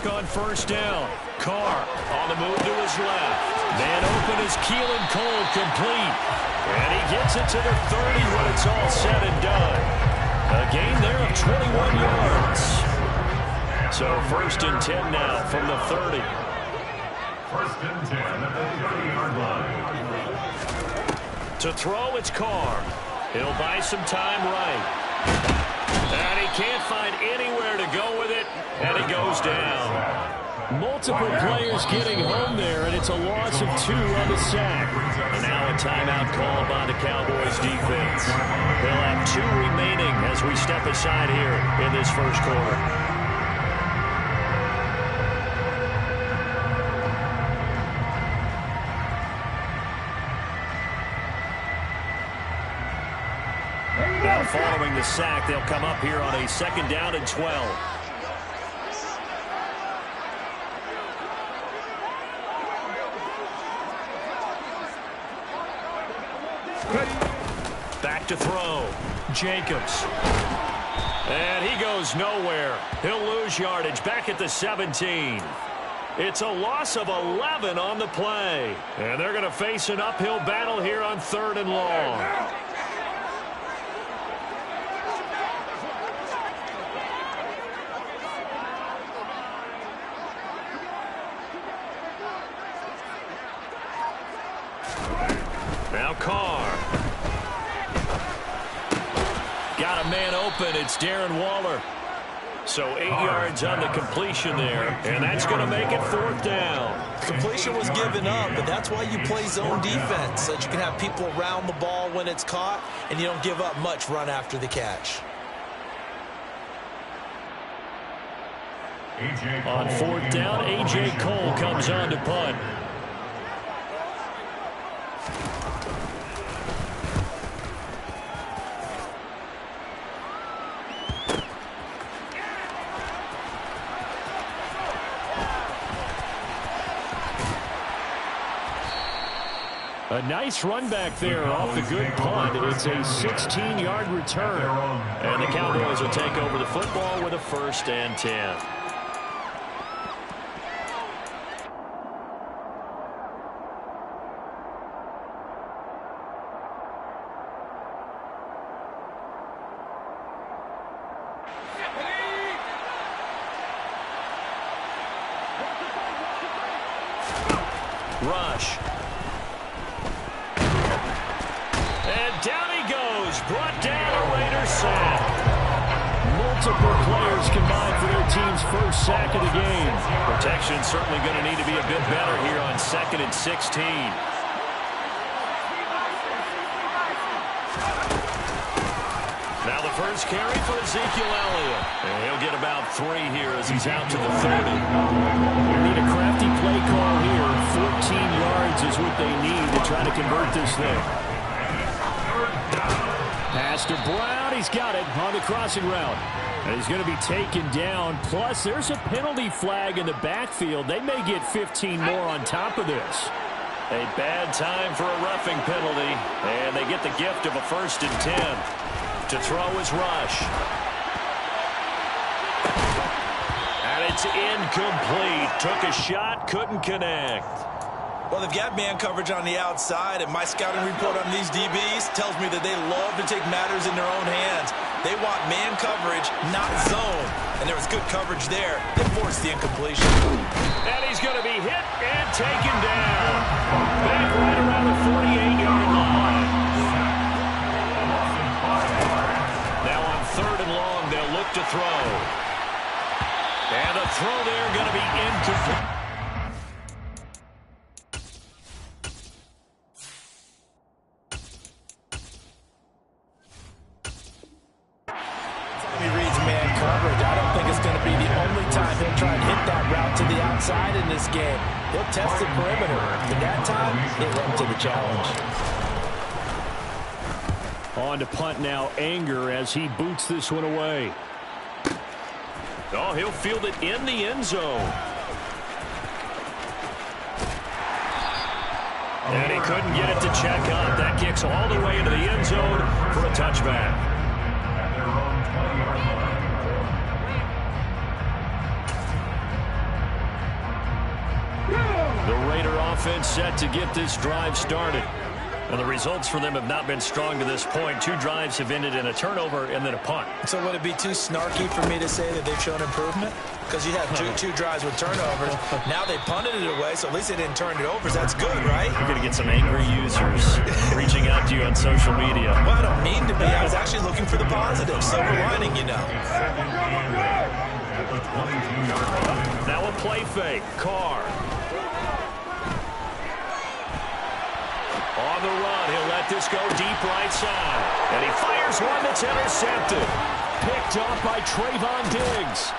back on first down. Carr on the move to his left. Man open is Keelan Cole, complete. And he gets it to the 30 when it's all said and done. A gain there of 21 yards. So first and 10 now from the 30. First and 10 at the 30-yard line. To throw, it's Carr. He'll buy some time right. And he can't find anywhere to go with it, and he goes down. Multiple players getting home there, and it's a loss of 2 on the sack. And now a timeout called by the Cowboys defense. They'll have 2 remaining as we step aside here in this first quarter. Now following the sack, they'll come up here on a 2nd down and 12. Back to throw. Jacobs. And he goes nowhere. He'll lose yardage back at the 17. It's a loss of 11 on the play. And they're going to face an uphill battle here on 3rd and long. Now Carr. Got a man open. It's Darren Waller. So 8 yards on the completion there, and that's going to make it 4th down. Completion was given up, but that's why you play zone defense, so that you can have people around the ball when it's caught, and you don't give up much run after the catch. On 4th down, A.J. Cole comes on to punt. A nice run back there off the good punt. It's a 16-yard return. And the Cowboys will take over the football with a 1st and 10. Rush. And down he goes. Brought down a Raiders sack. Multiple players combined for their team's first sack of the game. Protection certainly going to need to be a bit better here on 2nd and 16. Now the first carry for Ezekiel Elliott. And he'll get about 3 here as he's out to the 30. They need a crafty play call here. 14 yards is what they need to try to convert this thing. Pass to Brown. He's got it on the crossing route. And he's going to be taken down. Plus, there's a penalty flag in the backfield. They may get 15 more on top of this. A bad time for a roughing penalty. And they get the gift of a 1st and 10. To throw is Rush. And it's incomplete. Took a shot, couldn't connect. Well, they've got man coverage on the outside, and my scouting report on these DBs tells me that they love to take matters in their own hands. They want man coverage, not zone. And there was good coverage there. They forced the incompletion. And he's going to be hit and taken down. Back right around the 48-yard line. Now on 3rd and long, they'll look to throw. And a throw there going to be incomplete. In this game, he'll test the perimeter, but that time he'll up to the challenge. On to punt now, Anger, as he boots this one away. Oh, he'll field it in the end zone. And he couldn't get it to check up. That kicks all the way into the end zone for a touchback. The Raider offense set to get this drive started. And the results for them have not been strong to this point. 2 drives have ended in a turnover and then a punt. So would it be too snarky for me to say that they've shown improvement? Because you had two drives with turnovers. Now they punted it away, so at least they didn't turn it over. So that's good, right? You're going to get some angry users reaching out to you on social media. Well, I don't mean to be. I was actually looking for the positive. Silver lining, you know. Now a play fake. Carr. On the run, he'll let this go deep right side. And he fires one that's intercepted. Picked off by Trayvon Diggs.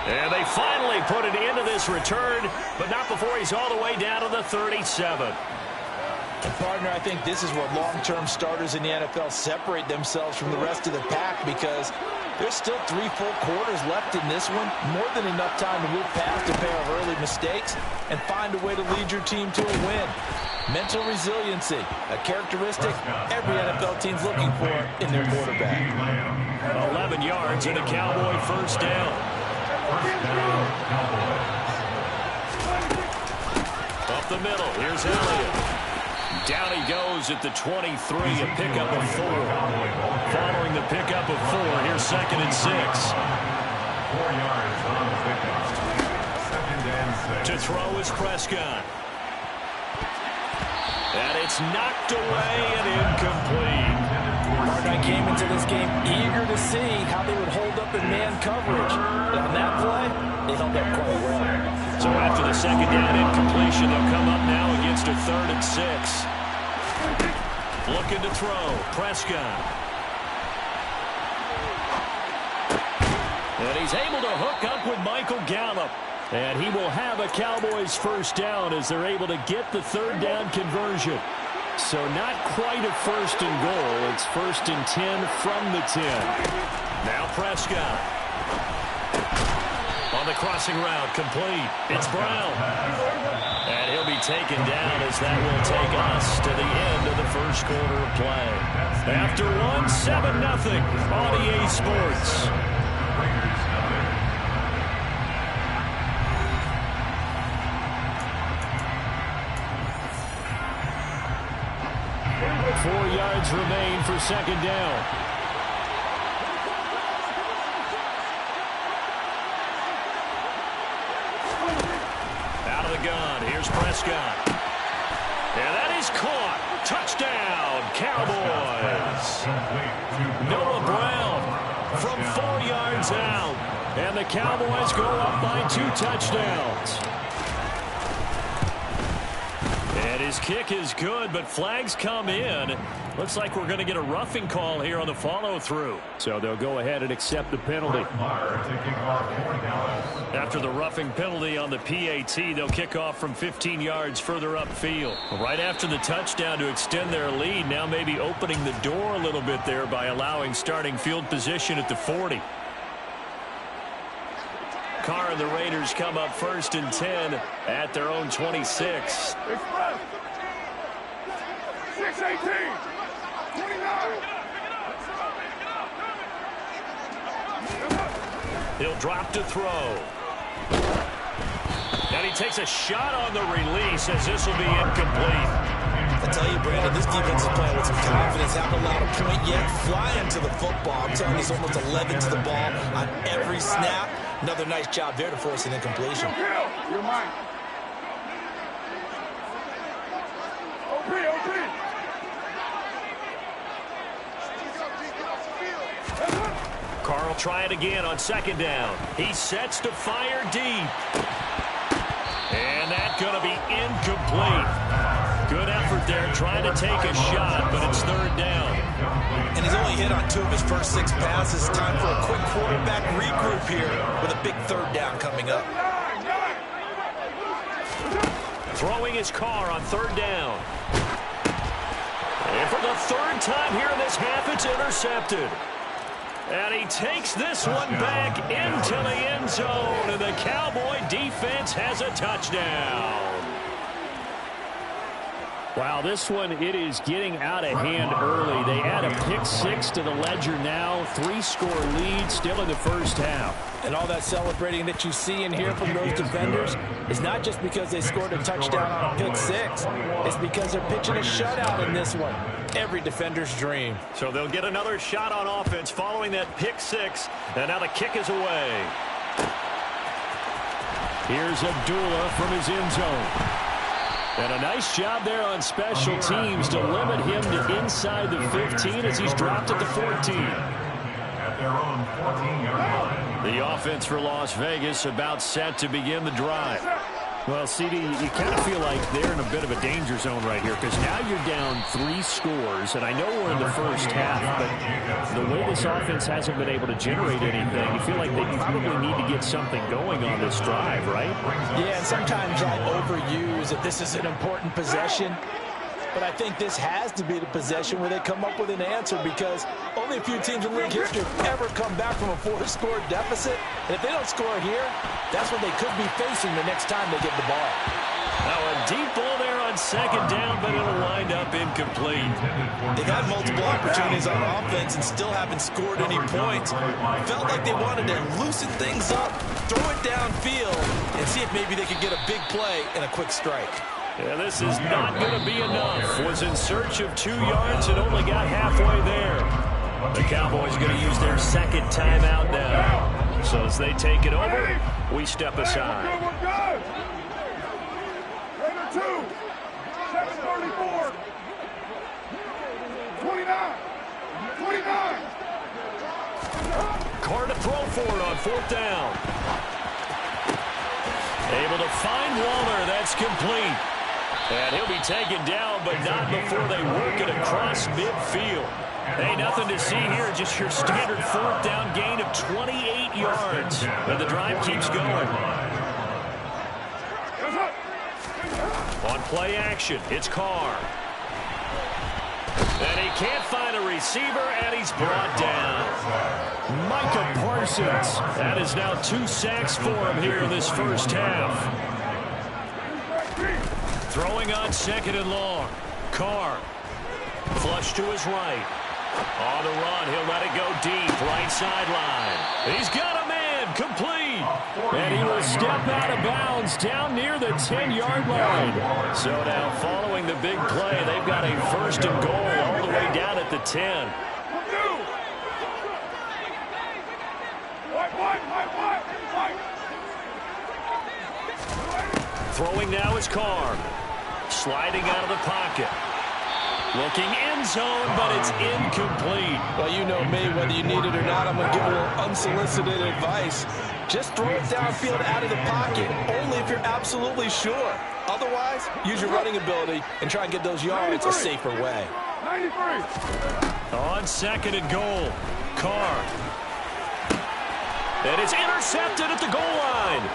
And they finally put an end to this return, but not before he's all the way down to the 37. And partner, I think this is where long-term starters in the NFL separate themselves from the rest of the pack, because there's still 3 full quarters left in this one. More than enough time to move past a pair of early mistakes and find a way to lead your team to a win. Mental resiliency, a characteristic every NFL team's looking for in their quarterback. 11 yards and a Cowboy first down. Up the middle, here's Elliott. Down he goes at the 23, a pickup of 4. Following the pickup of 4, here's 2nd and 6. 4 yards on the pickup. 2nd and 6. To throw is Prescott. And it's knocked away and incomplete. I came into this game eager to see how they would hold up in man coverage. And on that play, they held up quite well. So after the 2nd down incompletion, they'll come up now against a 3rd and 6. Looking to throw, Prescott. And he's able to hook up with Michael Gallup. And he will have a Cowboys first down as they're able to get the 3rd down conversion. So not quite a 1st and goal. It's 1st and 10 from the 10. Now Prescott. On the crossing route, complete. It's Brown. And he'll be taken down as that will take us to the end of the first quarter of play. After one, 7-0 on EA Sports. 4 yards remain for 2nd down. Out of the gun. Here's Prescott. And that is caught. Touchdown, Cowboys. Noah Brown from 4 yards out. And the Cowboys go up by 2 touchdowns. And his kick is good, but flags come in. Looks like we're going to get a roughing call here on the follow-through. So they'll go ahead and accept the penalty. After the roughing penalty on the PAT, they'll kick off from 15 yards further upfield. Right after the touchdown to extend their lead, now maybe opening the door a little bit there by allowing starting field position at the 40. Carr and the Raiders come up 1st and 10 at their own 26. 6-18. 29. He'll drop to throw. And he takes a shot on the release as this will be incomplete. I tell you, Brandon, this defense is playing with some confidence. Haven't allowed a point yet. Flying to the football. I'm telling you, it's almost 11 to the ball on every snap. Another nice job there to force an incompletion. You're mine. OP. Carr will try it again on 2nd down. He sets to fire deep. And that's going to be incomplete. Good effort there trying to take a shot, but it's 3rd down. And he's only hit on 2 of his first 6 passes. Time for a quick quarterback regroup here with a big 3rd down coming up. Throwing his Carr on 3rd down. And for the 3rd time here in this half, it's intercepted. And he takes this one back into the end zone, and the Cowboy defense has a touchdown. Wow, this one, it is getting out of hand early. They add a pick-6 to the ledger now. 3-score lead still in the first half. And all that celebrating that you see and hear from those defenders is not just because they scored a touchdown on a pick-6. It's because they're pitching a shutout in this one. Every defender's dream. So they'll get another shot on offense following that pick-6. And now the kick is away. Here's Abdullah from his end zone. And a nice job there on special teams to limit him to inside the 15 as he's dropped at the 14. At their own 14-yard line. The offense for Las Vegas about set to begin the drive. Well, CD, you kind of feel like they're in a bit of a danger zone right here because now you're down 3 scores, and I know we're in the first half, but the way this offense hasn't been able to generate anything, you feel like they probably need to get something going on this drive, right? Yeah, and sometimes I overuse that this is an important possession, but I think this has to be the possession where they come up with an answer because only a few teams in league history have ever come back from a 4-score deficit. And if they don't score here, that's what they could be facing the next time they get the ball. Now a deep ball there on second down, but it'll wind up incomplete. They've had multiple opportunities on offense and still haven't scored any points. Felt like they wanted to loosen things up, throw it downfield, and see if maybe they could get a big play and a quick strike. Yeah, this is not going to be enough. Was in search of 2 yards and only got halfway there. The Cowboys are going to use their second timeout now. So as they take it over, we step aside. We're good. Raider 2, 7:34, 29, 29. Carr to throw for it on 4th down. Able to find Waller. That's complete. And he'll be taken down, but not before they work it across midfield. Hey, nothing to see here, just your standard 4th down gain of 28 yards. And the drive keeps going. On play action, it's Carr. And he can't find a receiver, and he's brought down. Micah Parsons. That is now 2 sacks for him here in this first half. Throwing on 2nd and long. Carr. Flush to his right. On the run, he'll let it go deep. Right sideline. He's got a man. Complete. And he will step out of bounds down near the 10-yard line. So now following the big play, they've got a 1st and goal all the way down at the 10. Throwing now is Carr. Sliding out of the pocket. Looking end zone, but it's incomplete. Well, you know me, whether you need it or not, I'm going to give a little unsolicited advice. Just throw it downfield out of the pocket, only if you're absolutely sure. Otherwise, use your running ability and try and get those yards a safer way. 93. On 2nd and goal, Carr. And it's intercepted at the goal line.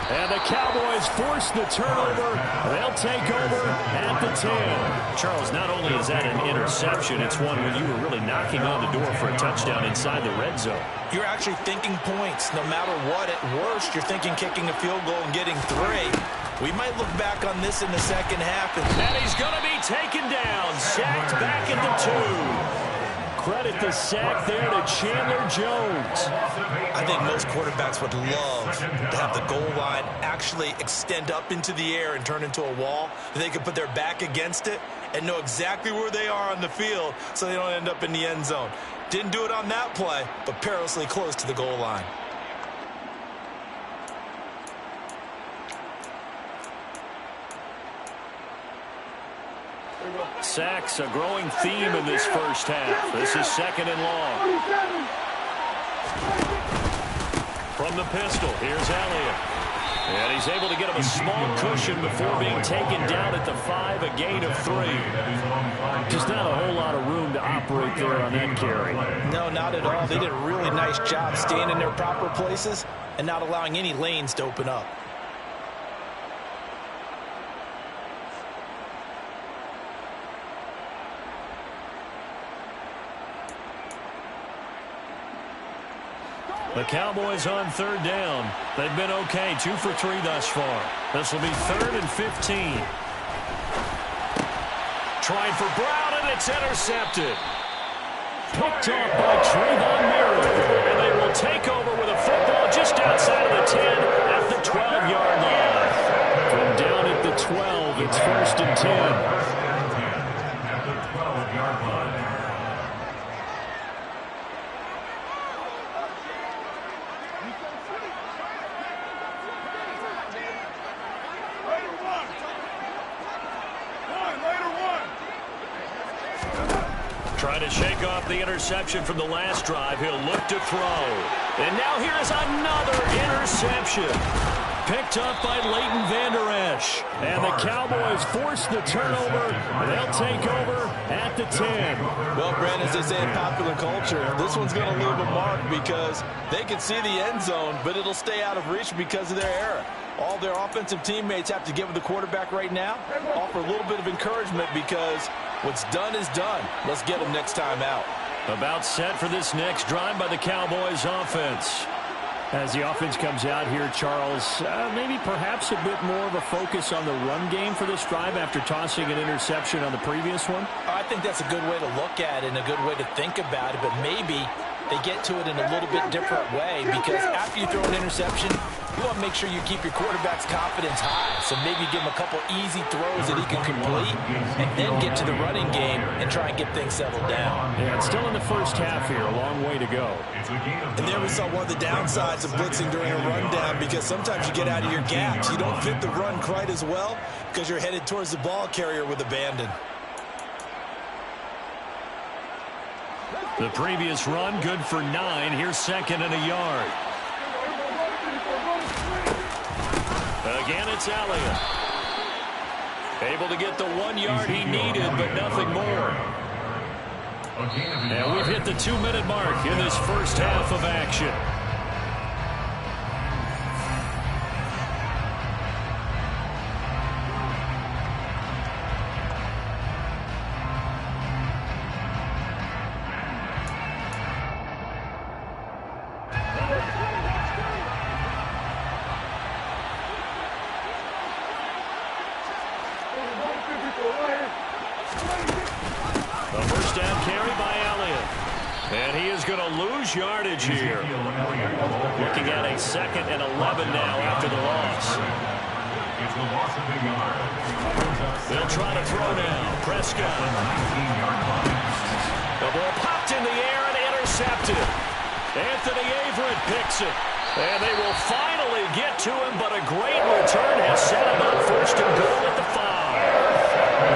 And the Cowboys force the turnover. They'll take over at the 10. Charles, not only is that an interception, it's one when you were really knocking on the door for a touchdown inside the red zone. You're actually thinking points. No matter what, at worst, you're thinking kicking a field goal and getting 3. We might look back on this in the second half. And he's going to be taken down. Sacked back at the 2. Credit the sack there to Chandler Jones. I think most quarterbacks would love to have the goal line actually extend up into the air and turn into a wall. They can put their back against it and know exactly where they are on the field so they don't end up in the end zone. Didn't do it on that play, but perilously close to the goal line. Sacks, a growing theme in this first half. This is 2nd and long. From the pistol, here's Elliott. And he's able to get him a small cushion before being taken down at the 5, a gain of 3. Just not a whole lot of room to operate there on that carry. No, not at all. They did a really nice job staying in their proper places and not allowing any lanes to open up. The Cowboys on 3rd down. They've been okay, 2 for 3 thus far. This will be 3rd and 15. trying for Brown, and it's intercepted. Picked off by Trayvon Merritt. And they will take over with a football just outside of the 10 at the 12-yard line. From down at the 12, it's 1st and 10. At the 12-yard line. Trying to shake off the interception from the last drive. He'll look to throw. And now here's another interception. Picked up by Leighton Vander Esch. And the Cowboys force the turnover. They'll take over at the 10. Well, Brent, as they say in popular culture, this one's going to leave a mark because they can see the end zone, but it'll stay out of reach because of their error. All their offensive teammates have to give the quarterback right now, offer a little bit of encouragement because what's done is done. Let's get them next time out. About set for this next drive by the Cowboys offense. As the offense comes out here, Charles, maybe perhaps a bit more of a focus on the run game for this drive after tossing an interception on the previous one? I think that's a good way to look at it and a good way to think about it, but maybe they get to it in a little bit different way because after you throw an interception, you want to make sure you keep your quarterback's confidence high. So maybe give him a couple easy throws that he can complete and then get to the running game and try and get things settled down. Yeah, it's still in the first half here. A long way to go. And there we saw one of the downsides of blitzing during a rundown because sometimes you get out of your gaps. You don't fit the run quite as well because you're headed towards the ball carrier with abandon. The previous run good for 9. Here's 2nd and a yard. Again, it's Elliott. Able to get the 1 yard he needed, but nothing more. And we've hit the 2-minute mark in this first half of action. A first down carry by Elliott. And he is going to lose yardage here. Looking at a 2nd and 11 now after the loss. They'll try to throw now. Prescott. The ball popped in the air and intercepted. Anthony Averett picks it. And they will finally get to him, but a great return has set him up 1st and goal at the 5.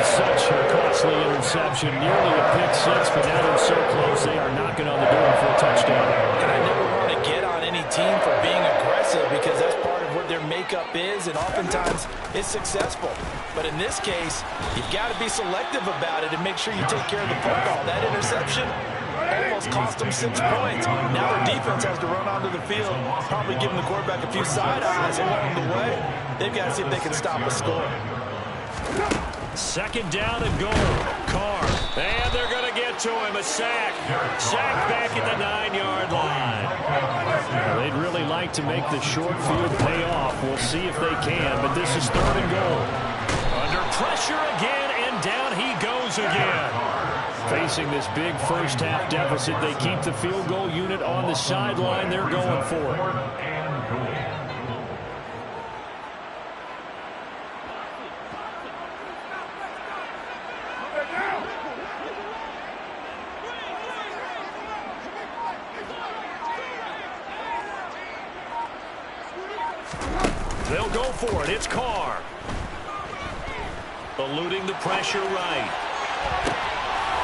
Such a costly interception, nearly a pick six, but now they're so close they are knocking on the door for a touchdown. And I never want to get on any team for being aggressive because that's part of what their makeup is, and oftentimes it's successful. But in this case, you've got to be selective about it and make sure you take care of the football. That interception almost cost them 6 points. Now their defense has to run onto the field, probably giving the quarterback a few side eyes along the way. They've got to see if they can stop a score. 2nd down and goal. Carr. And they're going to get to him. A sack. Sack back at the 9-yard line. They'd really like to make the short field pay off. We'll see if they can, but this is 3rd and goal. Under pressure again, and down he goes again. Facing this big first half deficit, they keep the field goal unit on the sideline. They're going for it. They'll go for it. It's Carr. Eluding the pressure right.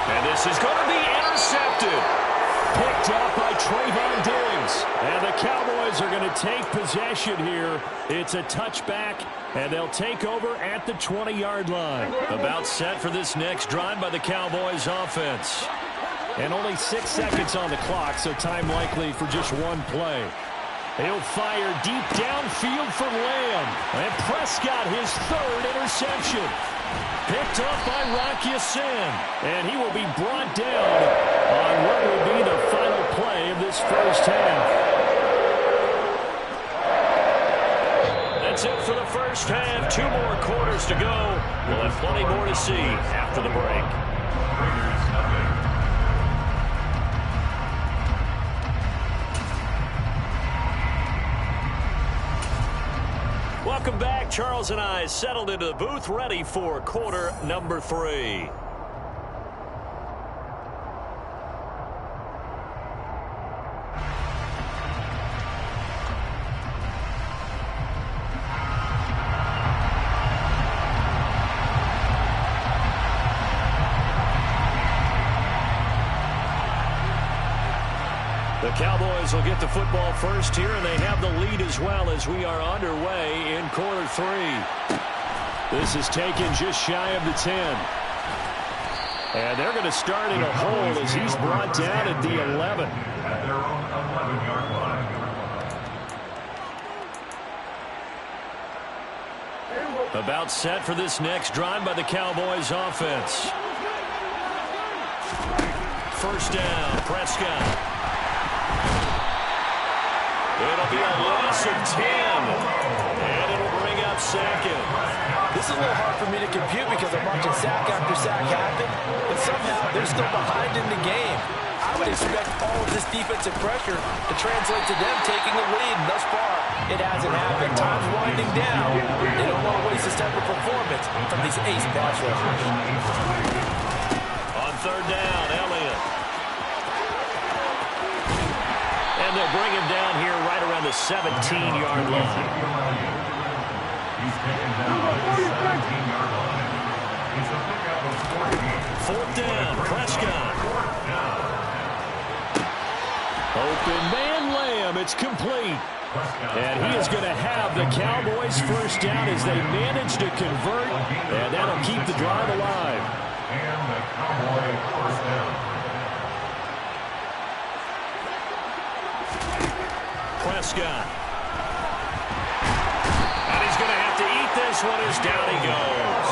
And this is going to be intercepted. Picked off by Trayvon Diggs. And the Cowboys are going to take possession here. It's a touchback, and they'll take over at the 20-yard line. About set for this next drive by the Cowboys offense. And only 6 seconds on the clock, so time likely for just one play. He'll fire deep downfield for Lamb. And Prescott, his 3rd interception. Picked off by Rocky Sin. And he will be brought down on what will be the final play of this first half. That's it for the first half. 2 more quarters to go. We'll have plenty more to see after the break. Welcome back. Charles and I settled into the booth, ready for quarter number 3. The Cowboys will get the football first here, and they have the lead as well as we are underway in quarter 3. This is taken just shy of the 10. And they're going to start in a hole as he's brought down at the 11. At their own 11-yard line. About set for this next drive by the Cowboys offense. First down, Prescott. It'll be a loss of 10. And it'll bring up second. This is a little hard for me to compute because I'm watching sack after sack happen, but somehow they're still behind in the game. I would expect all of this defensive pressure to translate to them taking the lead, and thus far, it hasn't happened. Time's winding down. They don't want to waste this type of performance from these ace pass rushers. On third down, Elliott. And they'll bring him down here right around the 17-yard line. He's taken down at the 17-yard line. It's a pickup of 14. Fourth down, Prescott. Open man Lamb, it's complete. And he is going to have the Cowboys first down as they manage to convert, and that'll keep the drive alive. And the Cowboy first down. Prescott. And he's going to have to eat this one as down he goes.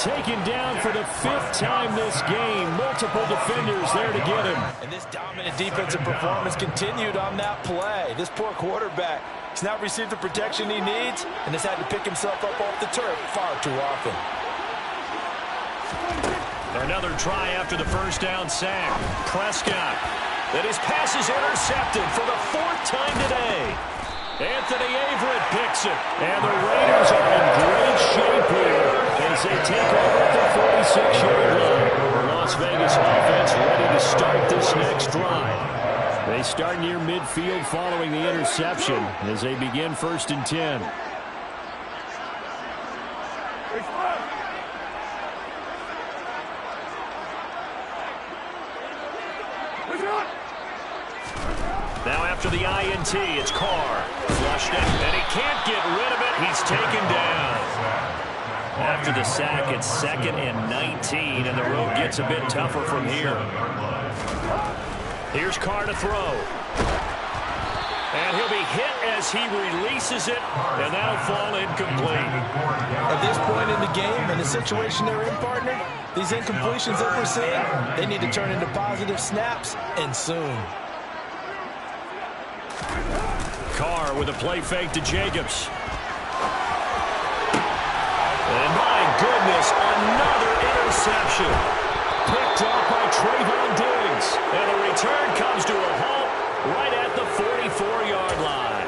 Taken down for the 5th time this game. Multiple defenders there to get him. And this dominant defensive performance continued on that play. This poor quarterback, he's not received the protection he needs and has had to pick himself up off the turf far too often. Another try after the first down sack. Prescott. And his pass is intercepted for the 4th time today. Anthony Averett picks it. And the Raiders are in great shape here as they take over at the 46-yard line. The Las Vegas offense ready to start this next drive. They start near midfield following the interception as they begin 1st and 10. Now after the INT, it's Carr. Flushed in, and he can't get rid of it. He's taken down. After the sack, it's 2nd and 19, and the road gets a bit tougher from here. Here's Carr to throw. And he'll be hit as he releases it, and that'll fall incomplete. At this point in the game, in the situation they're in, partner, these incompletions that we're seeing, they need to turn into positive snaps, and soon. Carr with a play fake to Jacobs. And my goodness, another interception. Picked off by Trayvon Diggs. And the return comes to a halt right at the 44-yard line.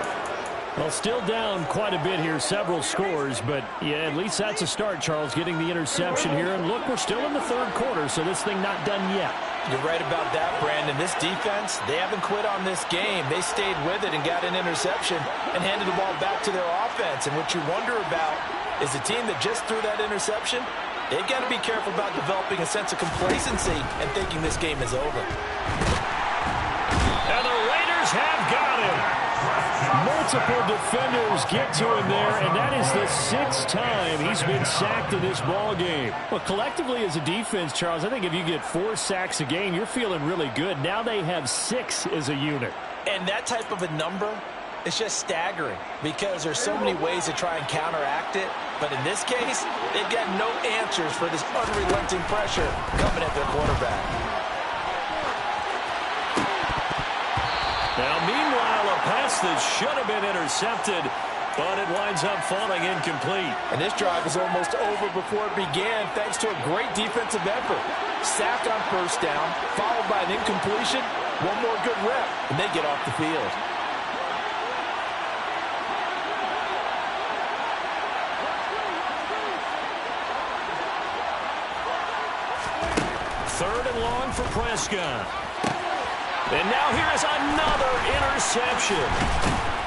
Well, still down quite a bit here, several scores, but yeah, at least that's a start, Charles, getting the interception here. And look, we're still in the 3rd quarter, so this thing not done yet. You're right about that, Brandon. This defense, they haven't quit on this game. They stayed with it and got an interception and handed the ball back to their offense. And what you wonder about is the team that just threw that interception, they've got to be careful about developing a sense of complacency and thinking this game is over. And the Raiders have got him. Multiple defenders get to him there, and that is the 6th time he's been sacked in this ball game. Well, collectively as a defense, Charles, I think if you get 4 sacks a game, you're feeling really good. Now they have 6 as a unit. And that type of a number is just staggering because there's so many ways to try and counteract it. But in this case, they've got no answers for this unrelenting pressure coming at their quarterback. Now, Meanwhile, a pass that should have been intercepted but it winds up falling incomplete. And this drive is almost over before it began thanks to a great defensive effort. Sack on first down, followed by an incompletion. One more good rep, and they get off the field. Third and long for Prescott. And now here is another interception.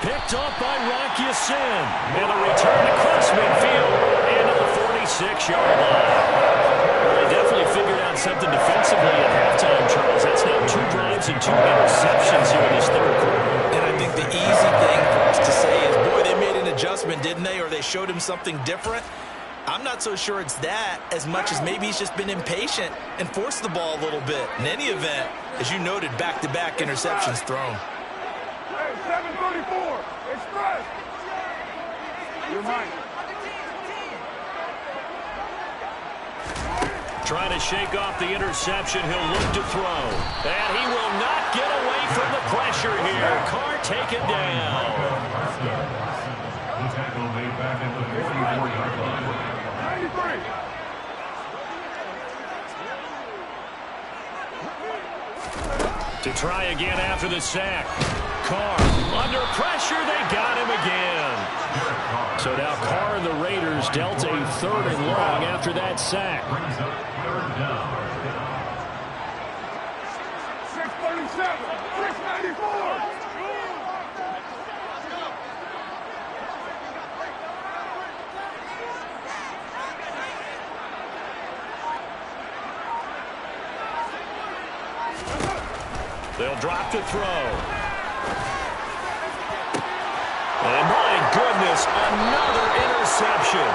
Picked up by Rock Ya-Sin. And a return across midfield and to the 46-yard line. Well, they definitely figured out something defensively at halftime, Charles. That's now 2 drives and 2 interceptions here in this third quarter. And I think the easy thing for us to say is, boy, they made an adjustment, didn't they? Or they showed him something different. I'm not so sure it's that as much as maybe he's just been impatient and forced the ball a little bit. In any event, as you noted, back-to-back interceptions thrown. Hey, 734, express. You're mine. Trying to shake off the interception. He'll look to throw. And he will not get away from the pressure here. Carr taken down. The tackle made back at the 44-yard line. 93. To try again after the sack. Carr under pressure. They got him again. So now Carr and the Raiders dealt a third and long after that sack. 637, 694. They'll drop to throw. And my goodness, another interception.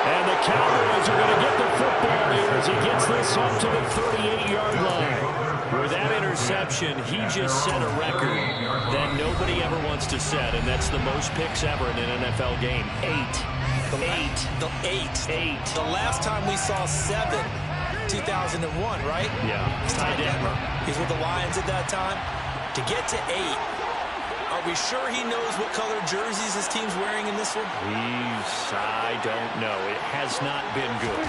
And the Cowboys are going to get the football here as he gets this up to the 38-yard line. With that interception, he just set a record that nobody ever wants to set, and that's the most picks ever in an NFL game. 8. The last time we saw 7, 2001, right? Yeah. Ty Detmer. He's with the Lions at that time. To get to 8, are we sure he knows what color jerseys his team's wearing in this one? I don't know. It has not been good.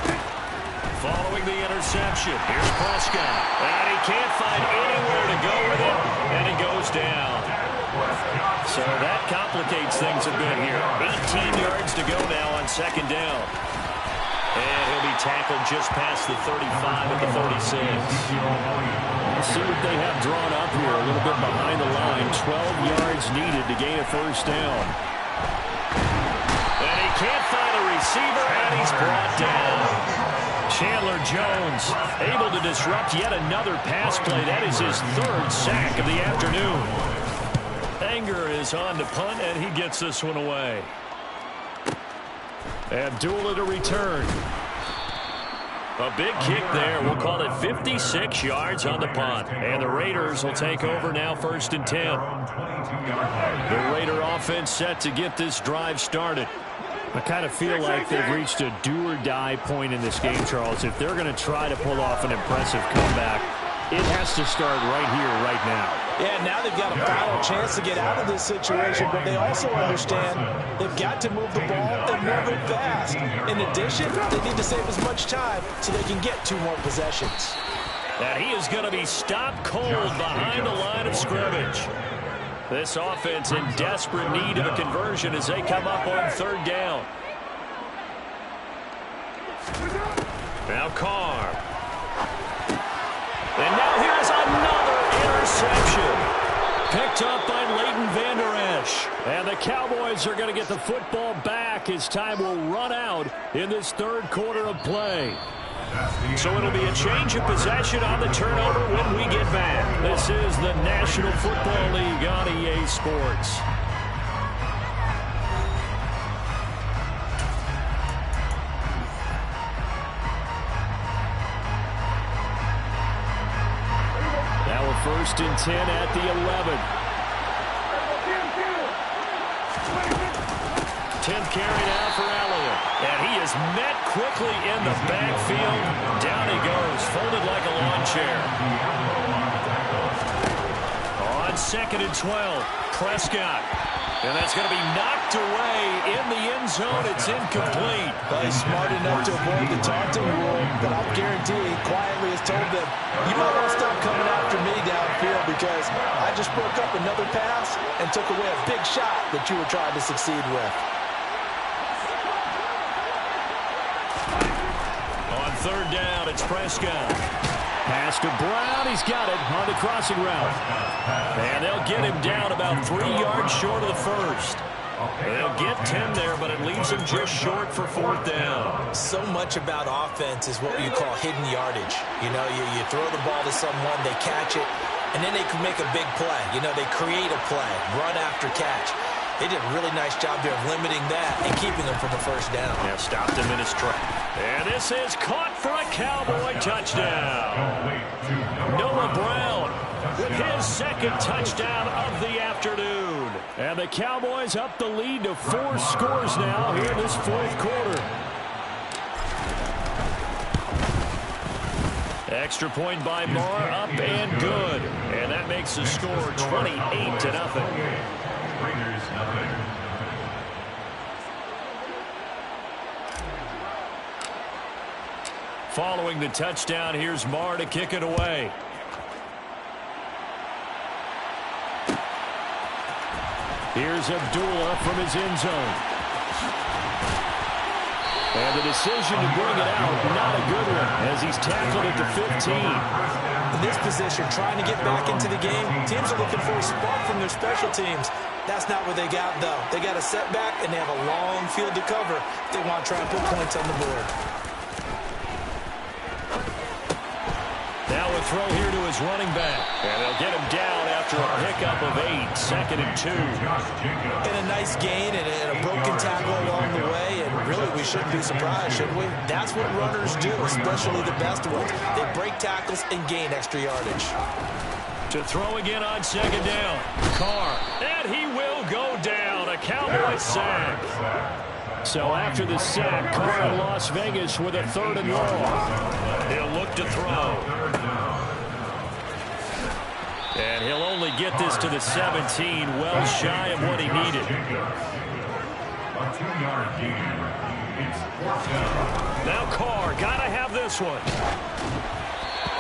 Following the interception, here's Prescott. And he can't find anywhere to go with it, and he goes down. So that complicates things a bit here. 18 yards to go now on second down. And he'll be tackled just past the 35 at the 36. Let's see what they have drawn up here. A little bit behind the line. 12 yards needed to gain a first down. And he can't find a receiver, and he's brought down. Chandler Jones able to disrupt yet another pass play. That is his 3rd sack of the afternoon. Anger is on to punt, and he gets this one away. Abdullah to return. A big kick there. We'll call it 56 yards on the punt. And the Raiders will take over now 1st and 10. The Raider offense set to get this drive started. I kind of feel like they've reached a do-or-die point in this game, Charles. If they're going to try to pull off an impressive comeback, it has to start right here, right now. Yeah, now they've got a final chance to get out of this situation, but they also understand they've got to move the ball and move it fast. In addition, they need to save as much time so they can get 2 more possessions. And he is going to be stopped cold behind the line of scrimmage. This offense in desperate need of a conversion as they come up on 3rd down. Now Carr. And now here's another interception. Picked up by Leighton Vander Esch. And the Cowboys are going to get the football back as time will run out in this 3rd quarter of play. So it'll be a change of possession on the turnover when we get back. This is the National Football League on EA Sports. Now we're 1st and 10 at the 11. 10th carry now for Elliott. And he is met quickly in the backfield. Down he goes, folded like a lawn chair. On 2nd and 12, Prescott. And that's going to be knocked away in the end zone. It's incomplete. Well, he's smart enough to avoid the taunting rule, but I'll guarantee quietly has told them, you might want to stop coming after me downfield because I just broke up another pass and took away a big shot that you were trying to succeed with. On third down, it's Prescott. Pass to Brown. He's got it on the crossing route. And they'll get him down about 3 yards short of the first. They'll get 10 there, but it leaves him just short for fourth down. So much about offense is what you call hidden yardage. You know, you throw the ball to someone, they catch it, and then they can make a big play. You know, they create a play, run after catch. They did a really nice job there of limiting that and keeping him from the first down. Yeah, stopped him in his track. And this is caught for a Cowboy touchdown. Noah Brown with his second touchdown of the afternoon. And the Cowboys up the lead to 4 scores now here in this fourth quarter. Extra point by Marr, up and good. And that makes the score 28-0. Raiders, nothing. Following the touchdown, here's Marr to kick it away. Here's Abdullah from his end zone. And the decision to bring it out, not a good one, as he's tackled at the 15. In this position, trying to get back into the game, teams are looking for a spark from their special teams. That's not what they got, though. They got a setback, and they have a long field to cover if they want to try and put points on the board. Now a throw here to his running back. And they'll get him down after a pickup of 8, 2nd and 2. And a nice gain and a broken tackle along the way, and really we shouldn't be surprised, should we? That's what runners do, especially the best ones. They break tackles and gain extra yardage. To throw again on 2nd down. Carr. And he will go down. A Cowboy sack. So after the sack, Carr in Las Vegas with a 3rd and long. He'll look to throw. And he'll only get this to the 17, well shy of what he needed. A 2-yard gain. It's 4th down. Now Carr, gotta have this one.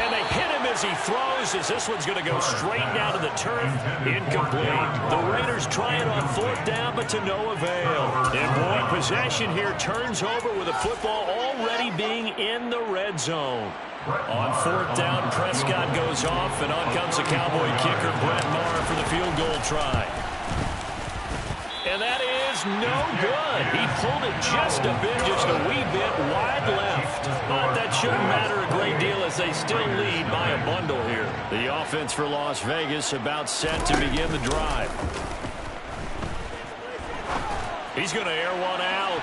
And they hit him as he throws, as this one's going to go straight down to the turf. Incomplete. The Raiders trying on 4th down, but to no avail. And boy, possession here turns over with the football already being in the red zone. On 4th down, Prescott goes off, and on comes the Cowboy kicker, Brett Maher, for the field goal try. And that is no good. He pulled it just a wee bit wide left. But that shouldn't matter a great deal as they still lead by a bundle here. The offense for Las Vegas about set to begin the drive. He's going to air one out.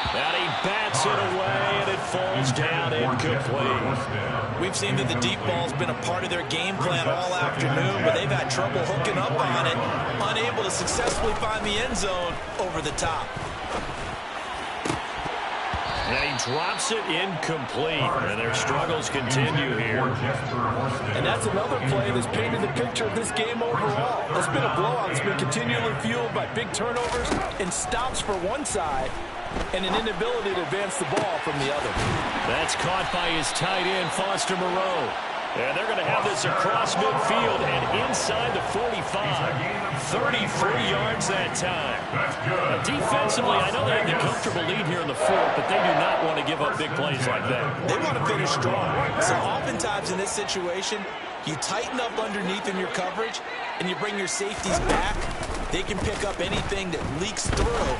And he bats it away, and it falls down incomplete. We've seen that the deep ball's been a part of their game plan all afternoon, but they've had trouble hooking up on it, unable to successfully find the end zone over the top. And he drops it incomplete, and their struggles continue here. And that's another play that's painted the picture of this game overall. It's been a blowout that's been continually fueled by big turnovers and stops for one side, and an inability to advance the ball from the other. That's caught by his tight end, Foster Moreau. And they're going to have this across midfield and inside the 45. 33 yards that time. Now, defensively, I know they have the comfortable lead here in the fourth, but they do not want to give up big plays like that. They want to finish strong. So oftentimes in this situation, you tighten up underneath in your coverage, and you bring your safeties back. They can pick up anything that leaks through.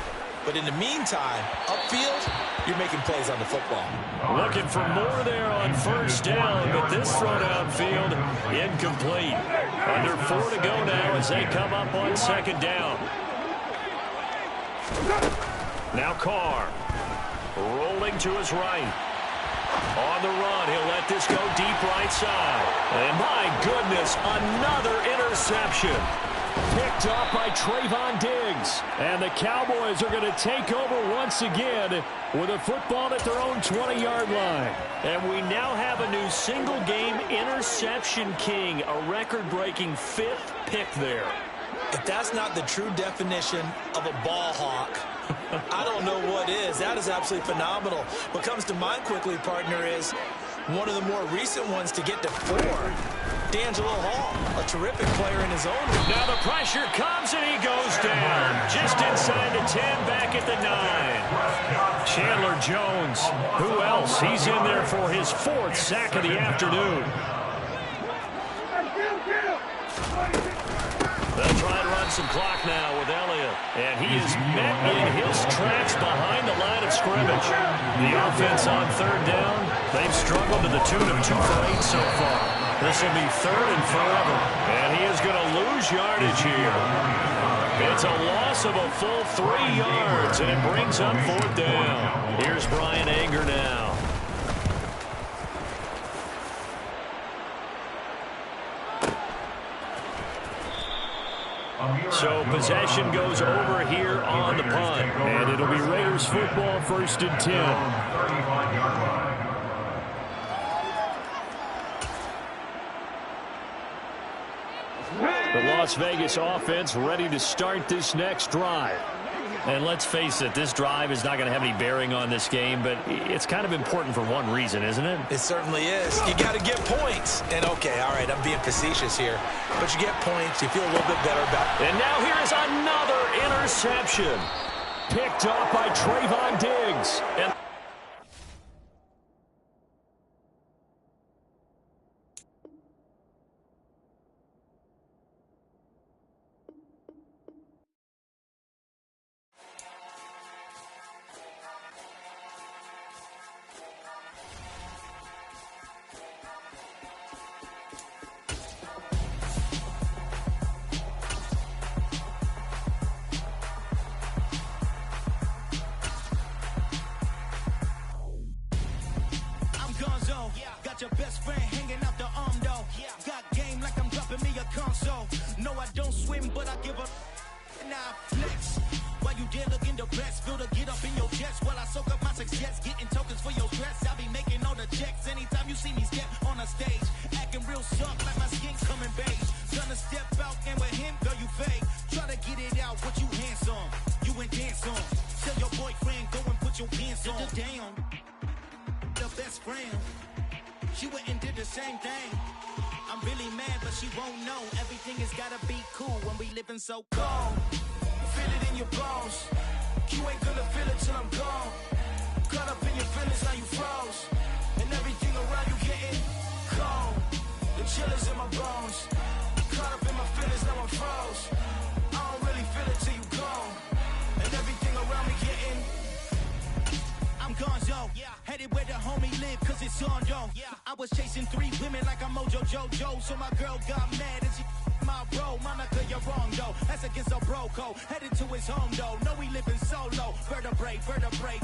But in the meantime, upfield, you're making plays on the football. Looking for more there on 1st down, but this throw downfield, incomplete. Under 4 to go now as they come up on 2nd down. Now Carr, rolling to his right. On the run, he'll let this go deep right side. And my goodness, another interception. Picked off by Trayvon Diggs. And the Cowboys are going to take over once again with a football at their own 20-yard line. And we now have a new single-game interception king, a record-breaking 5th pick there. If that's not the true definition of a ball hawk, I don't know what is. That is absolutely phenomenal. What comes to mind quickly, partner, is one of the more recent ones to get to 4. D'Angelo Hall, a terrific player in his own right. Now the pressure comes and he goes down. Just inside the 10, back at the 9. Chandler Jones, who else? He's in there for his 4th sack of the afternoon. They'll try and run some clock now with Elliott. And he is met in his tracks behind the line of scrimmage. The offense on 3rd down, they've struggled to the tune of 2 for 8 so far. This will be 3rd and forever. And he is going to lose yardage here. It's a loss of a full 3 yards, and it brings up 4th down. Here's Brian Anger now. So possession goes over here on the punt. And it'll be Raiders football, 1st and 10. The Las Vegas offense ready to start this next drive. And let's face it, this drive is not going to have any bearing on this game, but it's kind of important for one reason, isn't it? It certainly is. You got to get points. And, okay, all right, I'm being facetious here. But you get points, you feel a little bit better about it. And now here is another interception. Picked off by Trayvon Diggs. And Your best friend hanging out the arm though. Got game like I'm dropping me a console. No, I don't swim, but I give up. Now I flex. While you there looking the best, feel to get up in your chest while I soak up my success, getting tokens for your stress. I be making all the checks anytime you see me step on a stage, acting real soft like my skin coming beige. Gonna step out and with him, girl, you fake. Try to get it out, what you handsome, you ain't dance on. Tell your boyfriend go and put your pants on. Down, the best friend. She went and did the same thing. I'm really mad, but she won't know. Everything has gotta be cool when we living so cold. Feel it in your bones. You ain't gonna feel it till I'm gone. Caught up in your feelings, now you froze. And everything around you getting cold. The chill is in my bones. Caught up in my feelings, now I'm froze. I don't really feel it till you gone. And everything around me getting I'm gonzo, headed where the homie live, cause it's on, yo. I was chasing 3 women like I'm Mojo Jojo, so my girl got mad and she my bro. Monica, you're wrong, though. That's against a bro code. Headed to his home, though. No, he living solo. Vertebrae,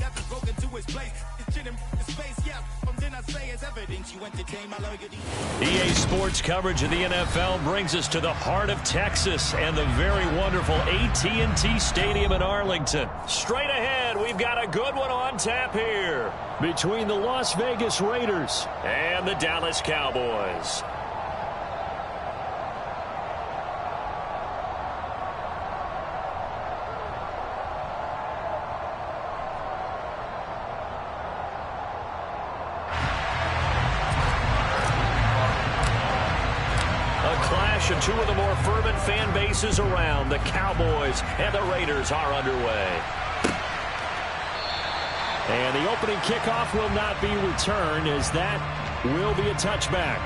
got this broken to his place. It's chin in his face, yeah. Then I say it's evidence you entertain my loyalty. EA Sports coverage of the NFL brings us to the heart of Texas and the very wonderful AT&T Stadium in Arlington. Straight ahead, we've got a good one on tap here between the Las Vegas Raiders and the Dallas Cowboys. And 2 of the more fervent fan bases around. The Cowboys and the Raiders are underway. And the opening kickoff will not be returned, as that will be a touchback.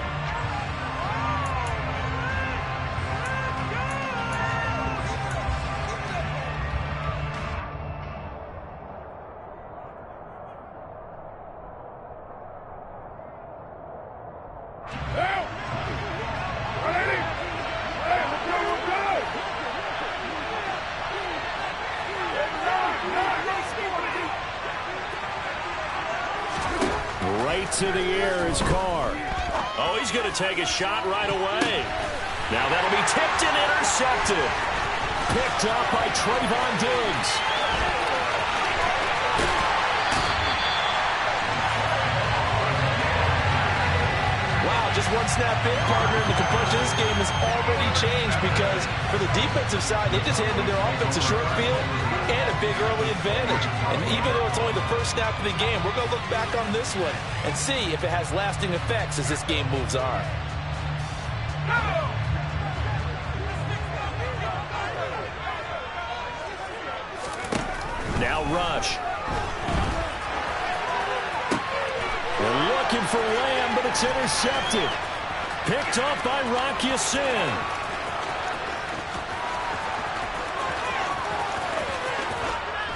To the air is Carr. Oh, he's going to take a shot right away. Now that'll be tipped and intercepted. Picked up by Trayvon Diggs. Wow, just one snap in, partner, and the complexion of this game has already changed because for the defensive side, they just handed their offense a short field and a big early advantage. And even though it's only the first snap of the game, we're going to look back on this one and see if it has lasting effects as this game moves on. Now rush. They're looking for Lamb, but it's intercepted. Picked off by Rocky Sin.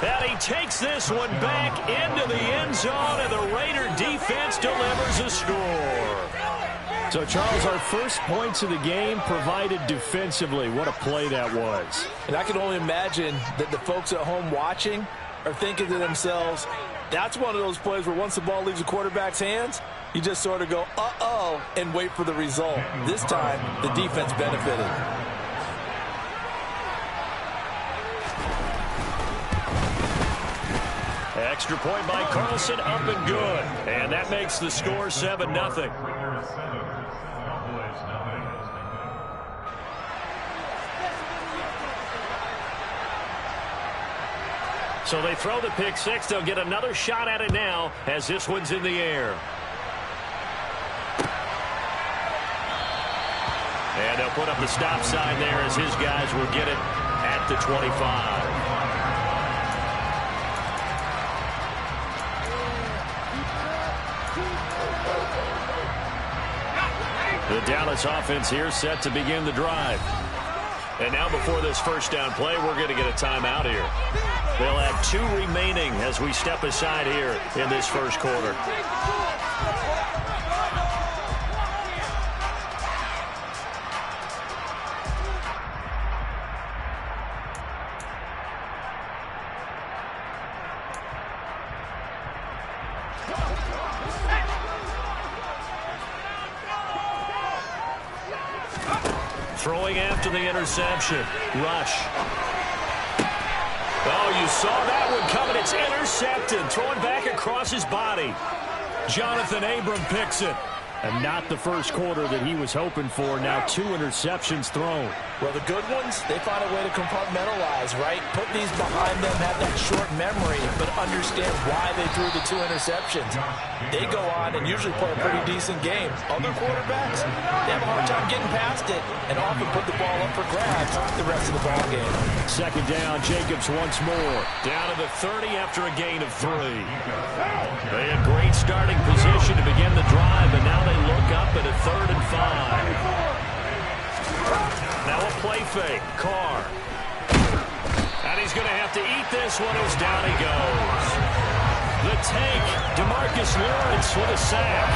And he takes this one back into the end zone, and the Raider defense delivers a score. So, Charles, our first points of the game provided defensively. What a play that was. And I can only imagine that the folks at home watching are thinking to themselves, that's one of those plays where once the ball leaves the quarterback's hands, you just sort of go, uh-oh, and wait for the result. This time, the defense benefited. Extra point by Carlson, up and good. And that makes the score 7-0. So they throw the pick six. They'll get another shot at it now as this one's in the air. And they'll put up the stop sign there as his guys will get it at the 25. The Dallas offense here set to begin the drive. And now before this first down play, we're going to get a timeout here. They'll have 2 remaining as we step aside here in this first quarter. Throwing after the interception. Rush. Oh, you saw that one coming. It's intercepted. Throwing back across his body. Jonathan Abram picks it. And not the first quarter that he was hoping for. Now 2 interceptions thrown. Well, the good ones, they find a way to compartmentalize, right? Put these behind them, have that short memory, but understand why they threw the 2 interceptions. They go on and usually play a pretty decent game. Other quarterbacks, they have a hard time getting past it and often put the ball up for grabs the rest of the ball game. Second down, Jacobs once more. Down to the 30 after a gain of 3. They had great starting position to begin the drive, and now they look up at a 3rd and 5. Now a play fake. Carr. And he's going to have to eat this one as down he goes. The take. DeMarcus Lawrence with a sack.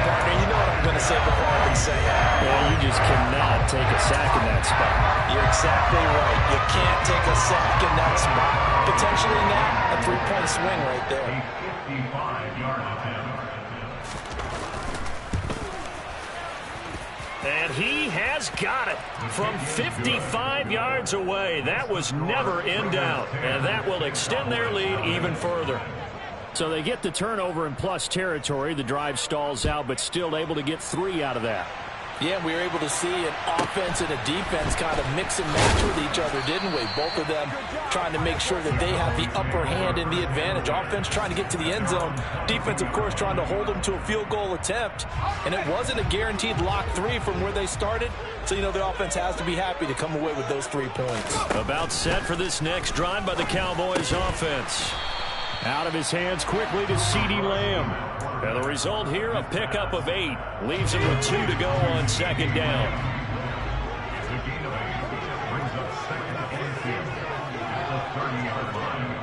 Partner, you know what I'm going to say before I can say it. Yeah, you just cannot take a sack in that spot. You're exactly right. You can't take a sack in that spot. Potentially now a 3-point swing right there. A 55-yard attempt. And he has got it from 55 yards away. That was never in doubt. And that will extend their lead even further. So they get the turnover in plus territory. The drive stalls out, but still able to get 3 out of that. Yeah, we were able to see an offense and a defense kind of mix and match with each other, didn't we? Both of them trying to make sure that they have the upper hand and the advantage. Offense trying to get to the end zone. Defense, of course, trying to hold them to a field goal attempt. And it wasn't a guaranteed lock 3 from where they started. So, you know, the offense has to be happy to come away with those 3 points. About set for this next drive by the Cowboys offense. Out of his hands quickly to CeeDee Lamb. And the result here, a pickup of 8. Leaves him with 2 to go on second down. The gain of 8 brings up 2nd and 10 at the 30-yard line.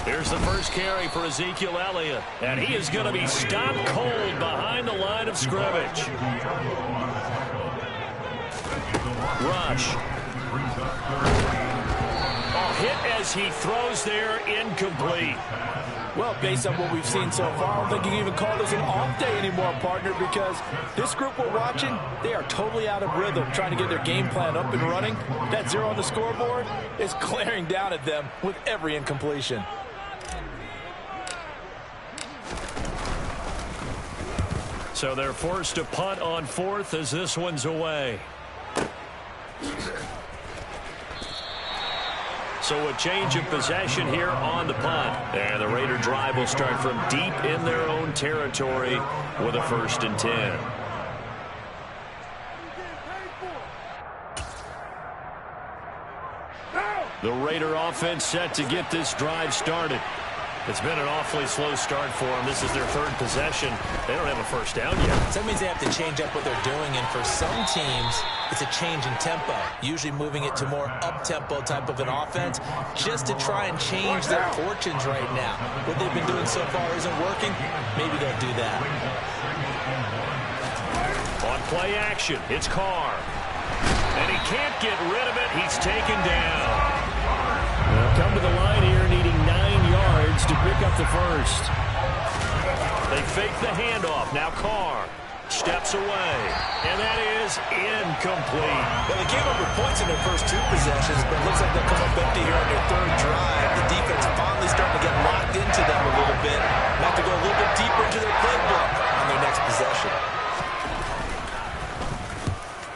Here's the first carry for Ezekiel Elliott. And he is going to be stopped cold behind the line of scrimmage. Rush. Hit as he throws there, incomplete. Well, based on what we've seen so far, I don't think you can even call this an off day anymore, partner, because this group we're watching, they are totally out of rhythm, trying to get their game plan up and running. That 0 on the scoreboard is glaring down at them with every incompletion. So they're forced to punt on 4th as this one's away. So a change of possession here on the punt. And the Raider drive will start from deep in their own territory with a 1st and 10. The Raider offense set to get this drive started. It's been an awfully slow start for them. This is their 3rd possession. They don't have a 1st down yet. So that means they have to change up what they're doing, and for some teams, it's a change in tempo, usually moving it to more up-tempo type of an offense just to try and change their fortunes right now. What they've been doing so far isn't working. Maybe they'll do that. On play action, it's Carr. And he can't get rid of it. He's taken down. They'll come to the line here needing 9 yards to pick up the 1st. They fake the handoff. Now Carr steps away. And that is incomplete. Well, they gave up points in their first 2 possessions, but it looks like they'll come up empty here on their 3rd drive. The defense finally starting to get locked into them a little bit. They have to go a little bit deeper into their playbook on their next possession.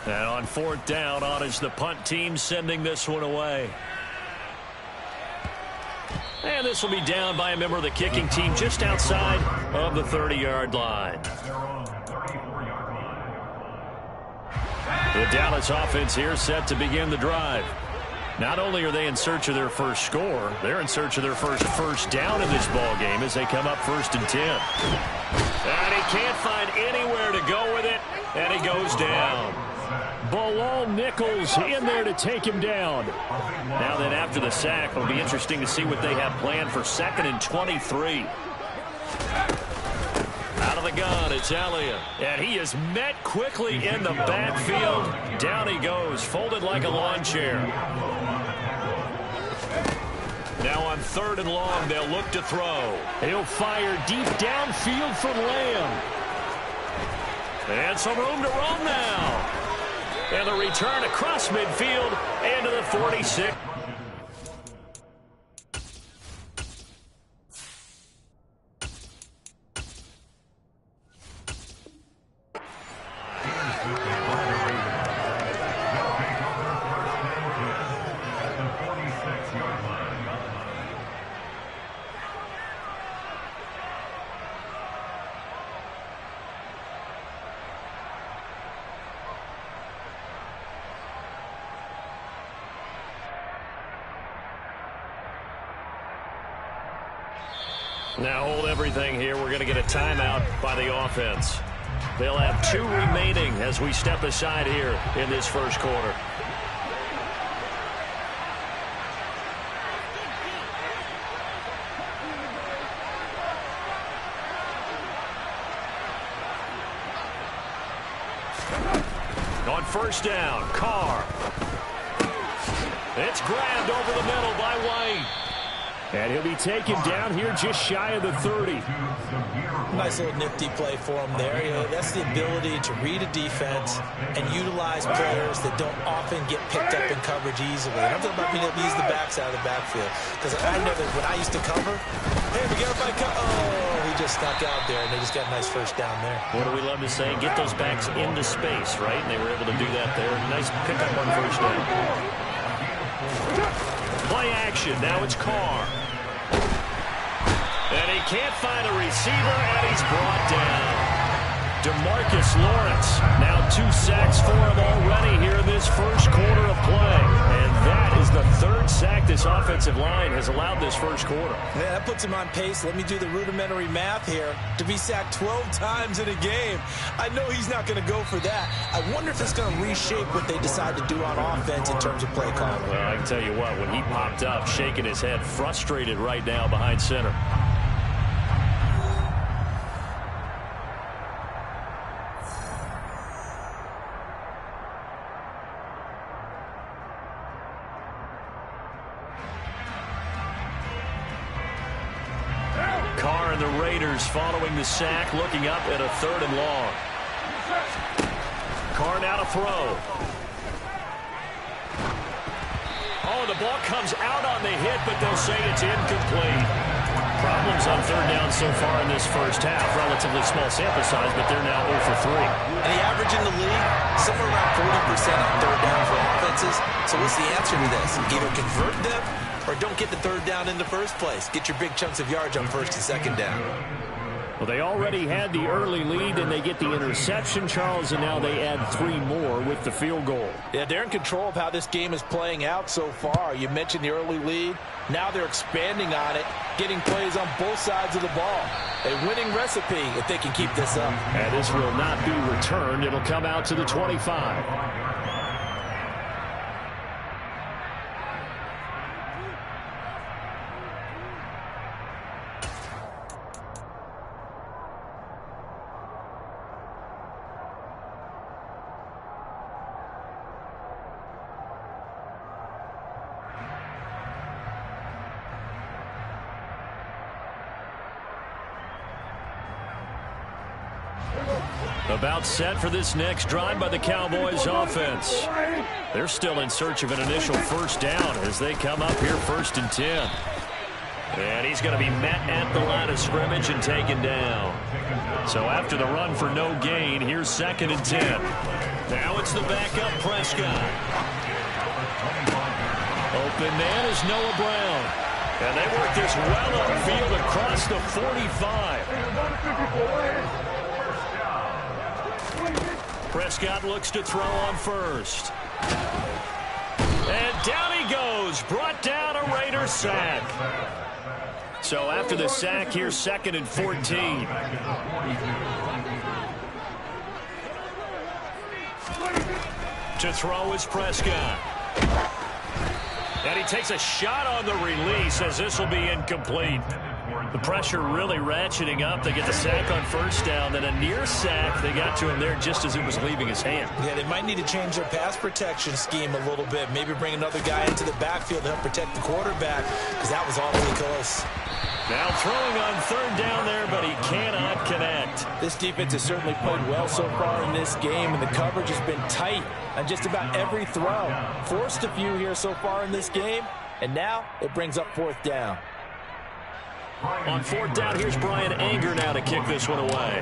And on 4th down, on is the punt team sending this one away. And this will be down by a member of the kicking team just outside of the 30-yard line. The Dallas offense here set to begin the drive. Not only are they in search of their first score, they're in search of their first down in this ball game as they come up 1st and 10. And he can't find anywhere to go with it, and he goes down. Bilal Nichols in there to take him down. Now then, after the sack, it'll be interesting to see what they have planned for 2nd and 23. Out of the gun, it's Elliott. And he is met quickly in the backfield. Down he goes, folded like a lawn chair. Now on 3rd and long, they'll look to throw. He'll fire deep downfield from Lamb. And some room to run now. And the return across midfield into the 46. Now hold everything here. We're going to get a timeout by the offense. They'll have 2 remaining as we step aside here in this first quarter. On 1st down, Carr. It's grabbed over the middle by White. And he'll be taken down here just shy of the 30. Nice little nifty play for him there. You know, that's the ability to read a defense and utilize players that don't often get picked up in coverage easily. And I'm talking about being able to use the backs out of the backfield. Because I know that when I used to cover, hey, we got everybody he just stuck out there, and they just got a nice 1st down there. What do we love to say? Get those backs into space, right? And they were able to do that there. Nice pickup on 1st down. Play action. Now it's Carr. And he can't find a receiver, and he's brought down. DeMarcus Lawrence, now 2 sacks for him already here in this first quarter of play. And that is the 3rd sack this offensive line has allowed this first quarter. Yeah, that puts him on pace. Let me do the rudimentary math here. To be sacked 12 times in a game, I know he's not going to go for that. I wonder if it's going to reshape what they decide to do on offense in terms of play calling. Well, I can tell you what, when he popped up, shaking his head, frustrated right now behind center. the Raiders following the sack, looking up at a 3rd and long. Carr now to throw. Oh, the ball comes out on the hit, but they'll say it's incomplete. Problems on 3rd down so far in this first half. Relatively small sample size, but they're now 0 for 3. And the average in the league, somewhere around 40% on 3rd down for offenses. So what's the answer to this? Either convert them or don't get the 3rd down in the first place. Get your big chunks of yards on 1st and 2nd down. Well, they already had the early lead, and they get the interception, Charles, and now they add 3 more with the field goal. Yeah, they're in control of how this game is playing out so far. You mentioned the early lead. Now they're expanding on it, getting plays on both sides of the ball. A winning recipe if they can keep this up. And this will not be returned. It'll come out to the 25. About set for this next drive by the Cowboys offense. They're still in search of an initial 1st down as they come up here 1st and 10. And he's going to be met at the line of scrimmage and taken down. So after the run for no gain, here's 2nd and 10. Now it's the backup Prescott. Open man is Noah Brown. And they work this well upfield across the 45. Prescott looks to throw on 1st. And down he goes. Brought down a Raiders sack. So after the sack, here's 2nd and 14. To throw is Prescott. And he takes a shot on the release as this will be incomplete. The pressure really ratcheting up. They get the sack on 1st down, then a near sack. They got to him there just as it was leaving his hand. Yeah, they might need to change their pass protection scheme a little bit. Maybe bring another guy into the backfield to help protect the quarterback, because that was awfully close. Now throwing on 3rd down there, but he cannot connect. This defense has certainly played well so far in this game, and the coverage has been tight on just about every throw. Forced a few here so far in this game, and now it brings up 4th down. On 4th down, here's Brian Anger now to kick this one away.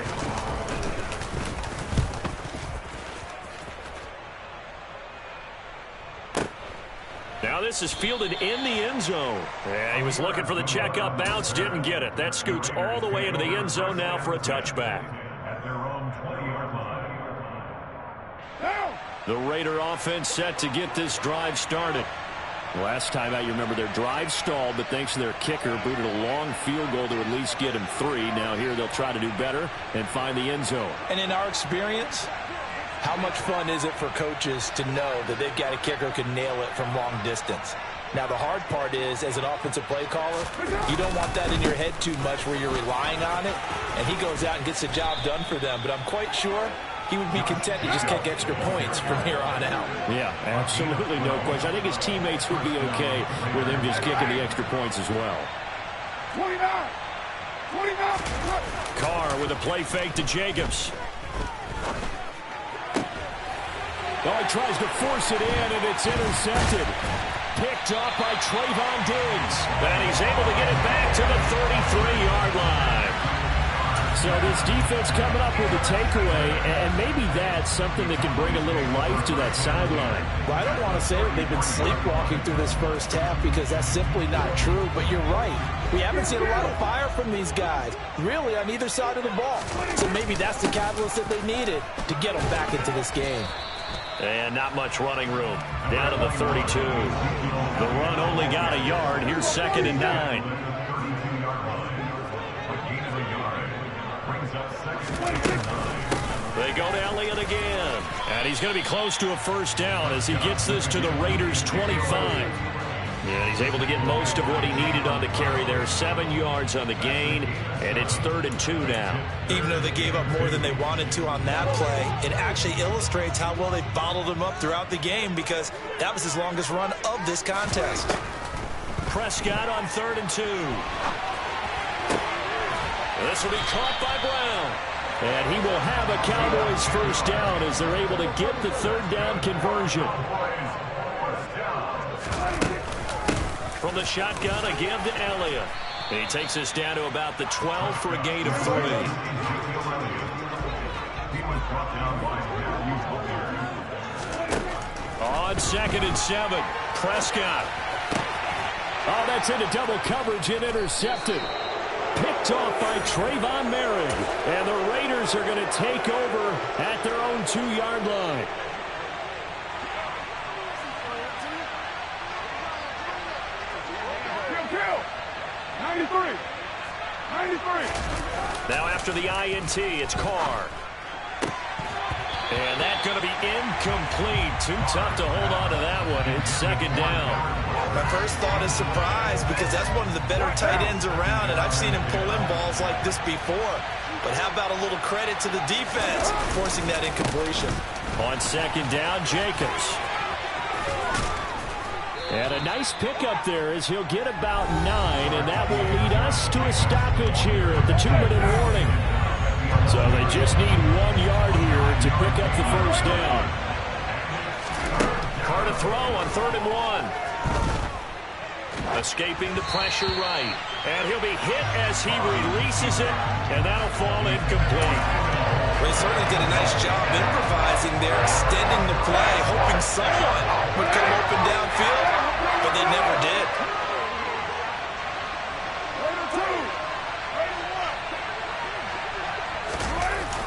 Now this is fielded in the end zone. Yeah, he was looking for the checkup bounce, didn't get it. That scoots all the way into the end zone now for a touchback. At their own 20-yard line. The Raider offense set to get this drive started. Last time out, you remember their drive stalled, but thanks to their kicker, booted a long field goal to at least get him 3. Now here they'll try to do better and find the end zone. And in our experience, how much fun is it for coaches to know that they've got a kicker who can nail it from long distance? Now, the hard part is, as an offensive play caller, you don't want that in your head too much where you're relying on it, and he goes out and gets the job done for them. But I'm quite sure he would be content to just kick extra points from here on out. Yeah, absolutely no question. I think his teammates would be okay with him just kicking the extra points as well. 29! Carr with a play fake to Jacobs. Oh, he tries to force it in, and it's intercepted. Picked off by Trayvon Diggs. And he's able to get it back to the 33-yard line. So this defense coming up with a takeaway, and maybe that's something that can bring a little life to that sideline. Well, I don't want to say that they've been sleepwalking through this first half because that's simply not true, but you're right. We haven't seen a lot of fire from these guys, really on either side of the ball. So maybe that's the catalyst that they needed to get them back into this game. And not much running room. Down to the 32. The run only got a yard. Here's 2nd and 9. They go to Elliott again. And he's going to be close to a 1st down as he gets this to the Raiders' 25. And he's able to get most of what he needed on the carry there. 7 yards on the gain, and it's 3rd and 2 now. Even though they gave up more than they wanted to on that play, it actually illustrates how well they bottled him up throughout the game because that was his longest run of this contest. Prescott on 3rd and 2. This will be caught by Brown. And he will have a Cowboys first down as they're able to get the third down conversion. From the shotgun, a give to Elliott. And he takes us down to about the 12 for a gain of 3. On 2nd and 7, Prescott. Oh, that's into double coverage and intercepted. Picked off by Trayvon Merritt. And the Raiders are going to take over at their own 2-yard line. Kill. 93. Now after the INT, it's Carr. And that's going to be incomplete. Too tough to hold on to that one. It's 2nd down. My first thought is surprise because that's one of the better tight ends around, and I've seen him pull in balls like this before. But how about a little credit to the defense forcing that incompletion? On 2nd down, Jacobs. And a nice pickup there as he'll get about 9, and that will lead us to a stoppage here at the 2-minute warning. So they just need 1 yard here to pick up the first down. Carr to throw on 3rd and 1. Escaping the pressure right. And he'll be hit as he releases it, and that'll fall incomplete. They certainly did a nice job improvising there, extending the play, hoping someone would come open downfield, but they never did.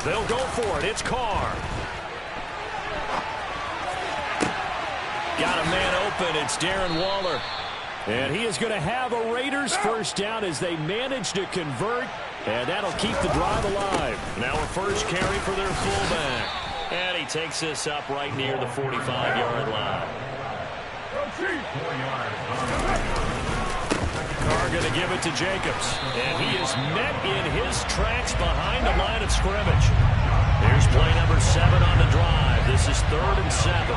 They'll go for it. It's Carr. Got a man open. It's Darren Waller. And he is going to have a Raiders first down as they manage to convert. And that'll keep the drive alive. Now a first carry for their fullback. And he takes this up right near the 45-yard line. Carr going to give it to Jacobs. And he is met in his tracks behind the line of scrimmage. Here's play number 7 on the drive. This is 3rd and 7.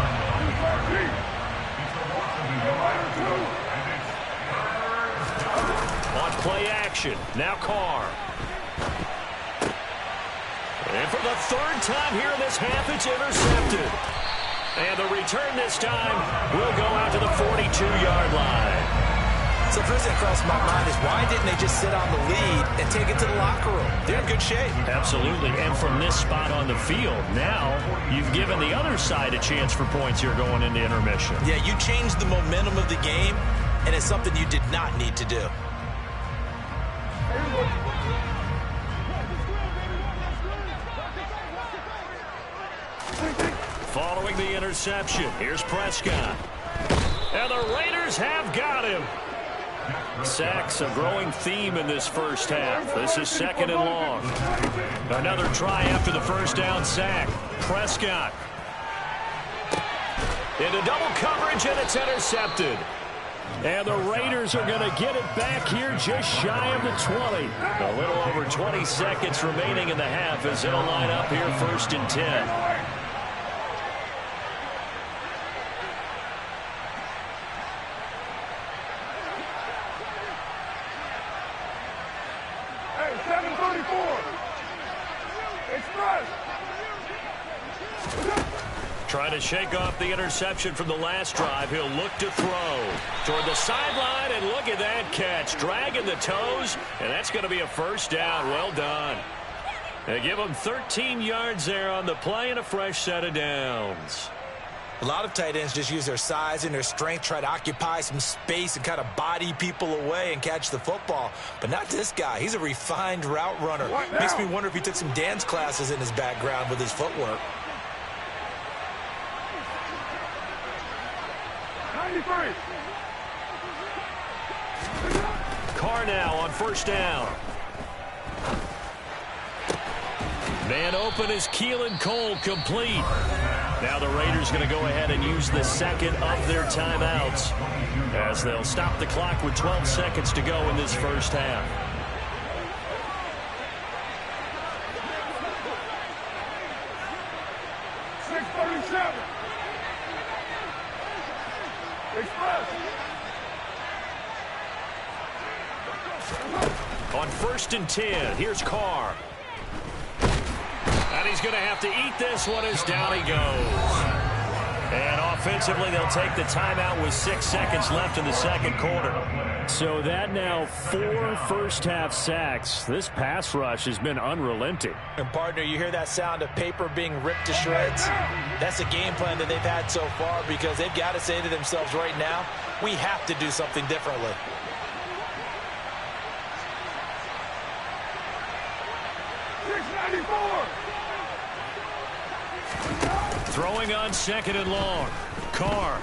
On play action. Now Carr. And for the 3rd time here in this half, it's intercepted. And the return this time will go out to the 42-yard line. So the first thing that crossed my mind is why didn't they just sit on the lead and take it to the locker room? They're in good shape. Absolutely. And from this spot on the field, now you've given the other side a chance for points here going into intermission. Yeah, you changed the momentum of the game, and it's something you did not need to do. Following the interception, here's Prescott. And the Raiders have got him. Sacks a growing theme in this first half. This is 2nd and long. Another try after the first down sack. Prescott. Into double coverage, and it's intercepted. And the Raiders are going to get it back here just shy of the 20. A little over 20 seconds remaining in the half as they'll line up here 1st and 10. Trying to shake off the interception from the last drive. He'll look to throw toward the sideline, and look at that catch. Dragging the toes, and that's going to be a first down. Well done. They give him 13 yards there on the play and a fresh set of downs. A lot of tight ends just use their size and their strength, try to occupy some space and kind of body people away and catch the football. But not this guy. He's a refined route runner. Makes me wonder if he took some dance classes in his background with his footwork. 93. Carr now on first down. Man open is Keelan Cole, complete. Now the Raiders going to go ahead and use the second of their timeouts as they'll stop the clock with 12 seconds to go in this first half. On 1st and 10, here's Carr. And he's going to have to eat this one as down he goes. And offensively, they'll take the timeout with 6 seconds left in the second quarter. So that now 4 first-half sacks. This pass rush has been unrelenting. And, partner, you hear that sound of paper being ripped to shreds? That's a game plan that they've had so far because they've got to say to themselves right now, we have to do something differently. Throwing on 2nd and long. Carr.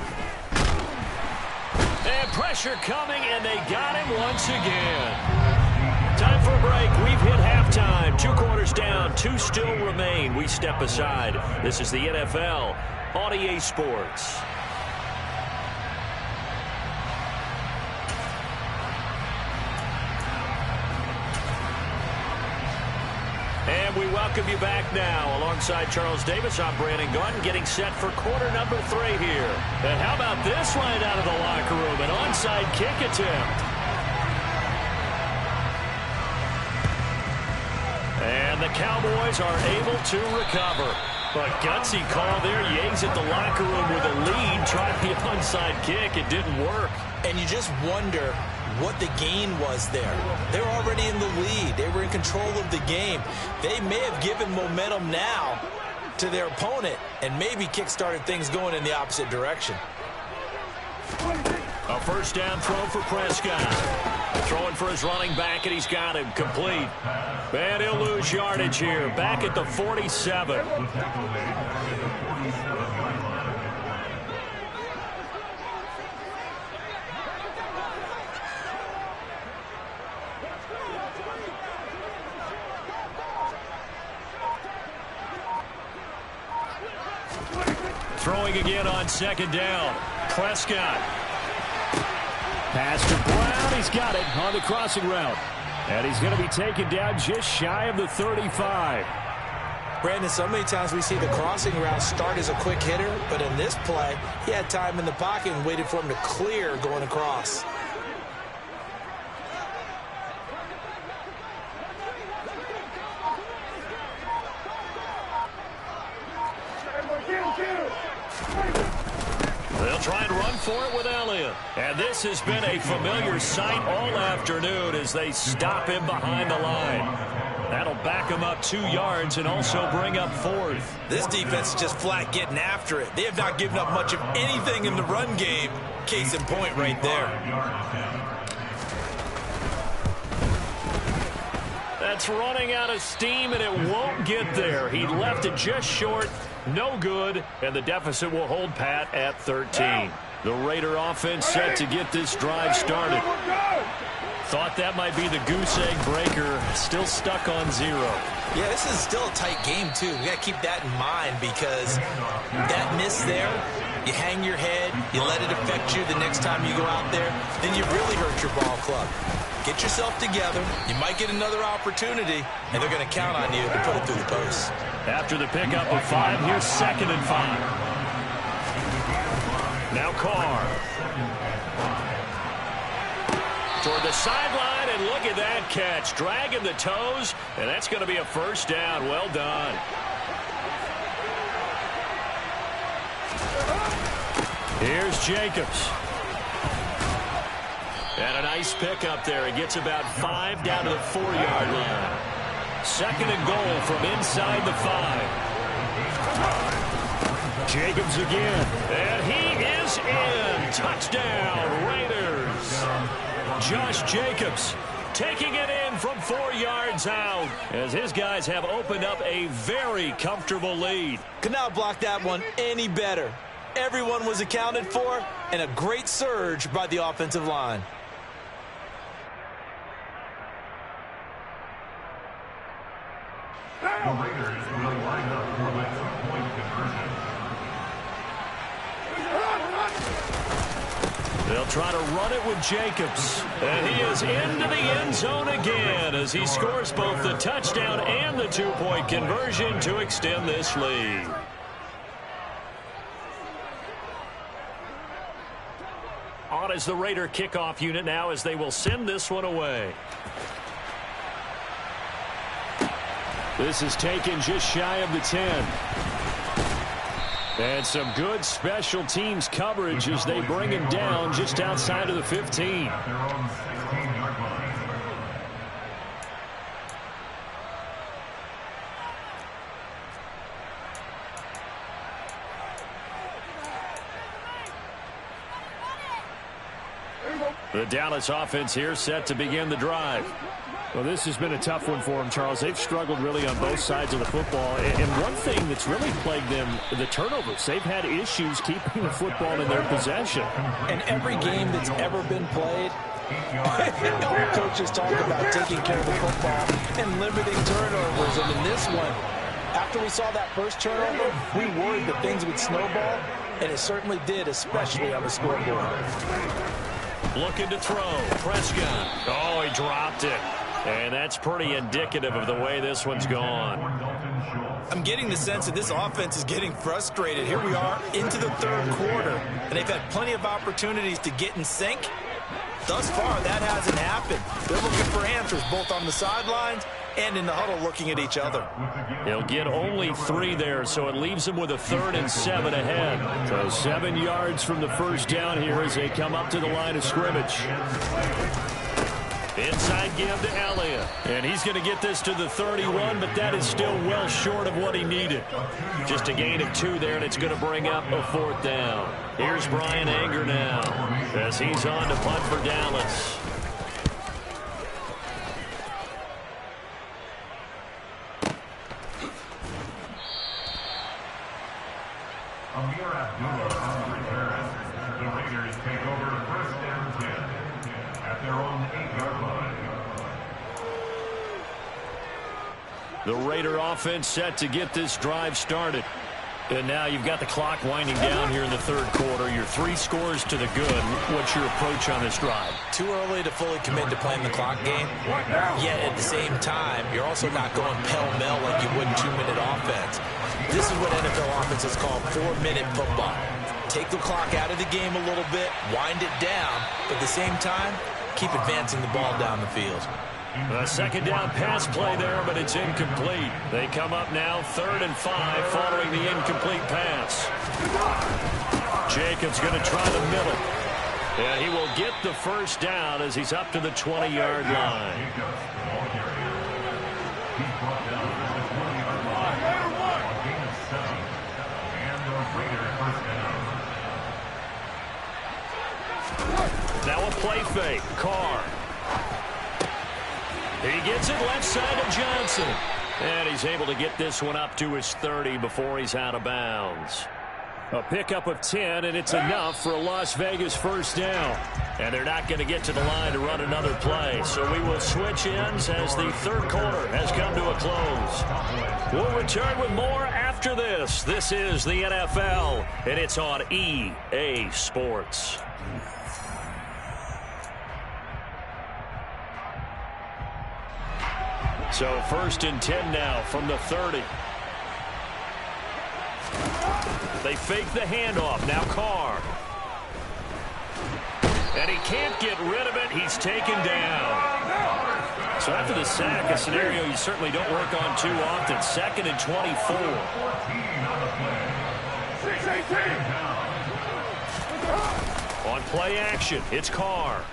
And pressure coming, and they got him once again. Time for a break. We've hit halftime. 2 quarters down. 2 still remain. We step aside. This is the NFL on EA Sports. And we welcome you back now. Alongside Charles Davis, I'm Brandon Gaudin, getting set for quarter number 3 here. And how about this right out of the locker room? An onside kick attempt. And the Cowboys are able to recover. But gutsy call there. Yanks at the locker room with a lead. Tried the onside kick. It didn't work. And you just wonder what the gain was there. They're already in the lead. They were in control of the game. They may have given momentum now to their opponent and maybe kick-started things going in the opposite direction. A first down throw for Prescott. Throwing for his running back, and he's got him complete. And he'll lose yardage here. Back at the 47. Throwing again on 2nd down. Prescott. Pass to Brown. He's got it on the crossing route. And he's going to be taken down just shy of the 35. Brandon, so many times we see the crossing route start as a quick hitter, but in this play, he had time in the pocket and waited for him to clear going across. They'll try and run for it with Elliott. And this has been a familiar sight all afternoon as they stop him behind the line. That'll back him up 2 yards and also bring up 4th. This defense is just flat getting after it. They have not given up much of anything in the run game. Case in point right there. That's running out of steam, and it won't get there. He left it just short. No good, and the deficit will hold pat at 13. The Raider offense set to get this drive started. Thought that might be the goose egg breaker. Still stuck on 0. Yeah, this is still a tight game, too. We got to keep that in mind because that miss there, you hang your head, you let it affect you the next time you go out there, then you really hurt your ball club. Get yourself together. You might get another opportunity, and they're going to count on you to put it through the post. After the pickup of 5, here's 2nd and 5. Now Carr. Toward the sideline, and look at that catch. Dragging the toes, and that's going to be a first down. Well done. Here's Jacobs. And a nice pickup there. He gets about 5 down to the 4-yard line. 2nd and goal from inside the 5. Jacobs again. And he is in. Touchdown, Raiders. Josh Jacobs taking it in from 4 yards out as his guys have opened up a very comfortable lead. Could not block that one any better. Everyone was accounted for, and a great surge by the offensive line. The Raiders will line up for the 2-point conversion. They'll try to run it with Jacobs. And he is into the end zone again as he scores both the touchdown and the 2-point conversion to extend this lead. On is the Raider kickoff unit now as they will send this one away. This is taken just shy of the 10. And some good special teams coverage as they bring him down just outside of the 15. At their own 16-yard line. The Dallas offense here set to begin the drive. Well, this has been a tough one for them, Charles. They've struggled really on both sides of the football. And one thing that's really plagued them, the turnovers. They've had issues keeping the football in their possession. And every game that's ever been played, coaches talk about taking care of the football and limiting turnovers. And in this one, after we saw that first turnover, we worried that things would snowball, and it certainly did, especially on the scoreboard. Looking to throw. Prescott. Oh, he dropped it. And that's pretty indicative of the way this one's gone. I'm getting the sense that this offense is getting frustrated. Here we are into the third quarter, and they've had plenty of opportunities to get in sync. Thus far, that hasn't happened. They're looking for answers both on the sidelines and in the huddle looking at each other. He'll get only 3 there, so it leaves them with a 3rd and 7 ahead. So 7 yards from the first down here as they come up to the line of scrimmage. Inside give to Elliott. And he's going to get this to the 31, but that is still well short of what he needed. Just a gain of 2 there, and it's going to bring up a 4th down. Here's Brian Anger now as he's on to punt for Dallas. Amir Abdullah on the return. The Raiders take over first down 10 at their own 8-yard line. The Raider offense set to get this drive started. And now you've got the clock winding down here in the third quarter. You're 3 scores to the good. What's your approach on this drive? Too early to fully commit to playing the clock game. Yet at the same time, you're also not going pell-mell like you would in 2-minute offense. This is what NFL offenses call 4-minute football. Take the clock out of the game a little bit, wind it down, but at the same time, keep advancing the ball down the field. A second down pass play there, but it's incomplete. They come up now 3rd and 5 following the incomplete pass. Jacobs going to try the middle. And he will get the first down as he's up to the 20-yard line. Now a play fake. Carr. He gets it left side of Johnson. And he's able to get this one up to his 30 before he's out of bounds. A pickup of 10, and it's enough for a Las Vegas first down. And they're not going to get to the line to run another play. So we will switch ends as the third quarter has come to a close. We'll return with more after this. This is the NFL, and it's on EA Sports. So 1st and 10 now from the 30. They fake the handoff. Now Carr. And he can't get rid of it. He's taken down. So after the sack, a scenario you certainly don't work on too often. 2nd and 24. On play action, it's Carr.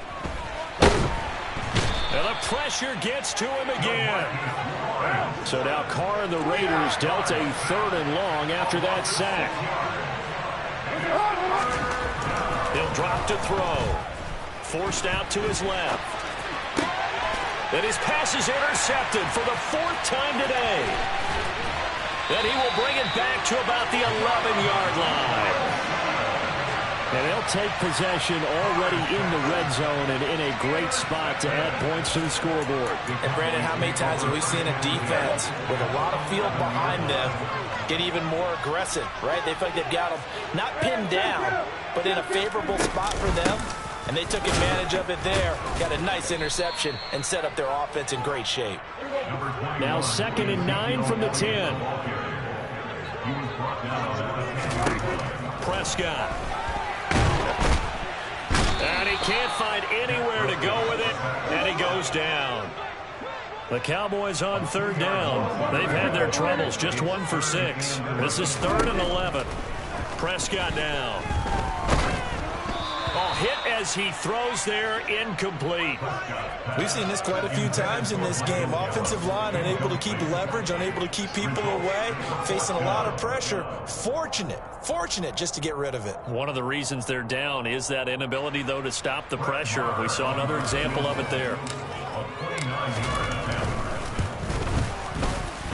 And the pressure gets to him again. So now Carr and the Raiders dealt a 3rd and long after that sack. He'll drop to throw. Forced out to his left. And his pass is intercepted for the 4th time today. Then he will bring it back to about the 11-yard line. And they'll take possession already in the red zone and in a great spot to add points to the scoreboard. And, Brandon, how many times have we seen a defense with a lot of field behind them get even more aggressive, right? They feel like they've got them not pinned down, but in a favorable spot for them. And they took advantage of it there, got a nice interception, and set up their offense in great shape. Now 2nd and 9 from the 10. Prescott. And he can't find anywhere to go with it, and he goes down. The Cowboys on third down. They've had their troubles, just 1 for 6. This is 3rd and 11. Prescott now. Oh, hit as he throws there, incomplete. We've seen this quite a few times in this game. Offensive line unable to keep leverage, unable to keep people away, facing a lot of pressure. Fortunate just to get rid of it. One of the reasons they're down is that inability, though, to stop the pressure. We saw another example of it there.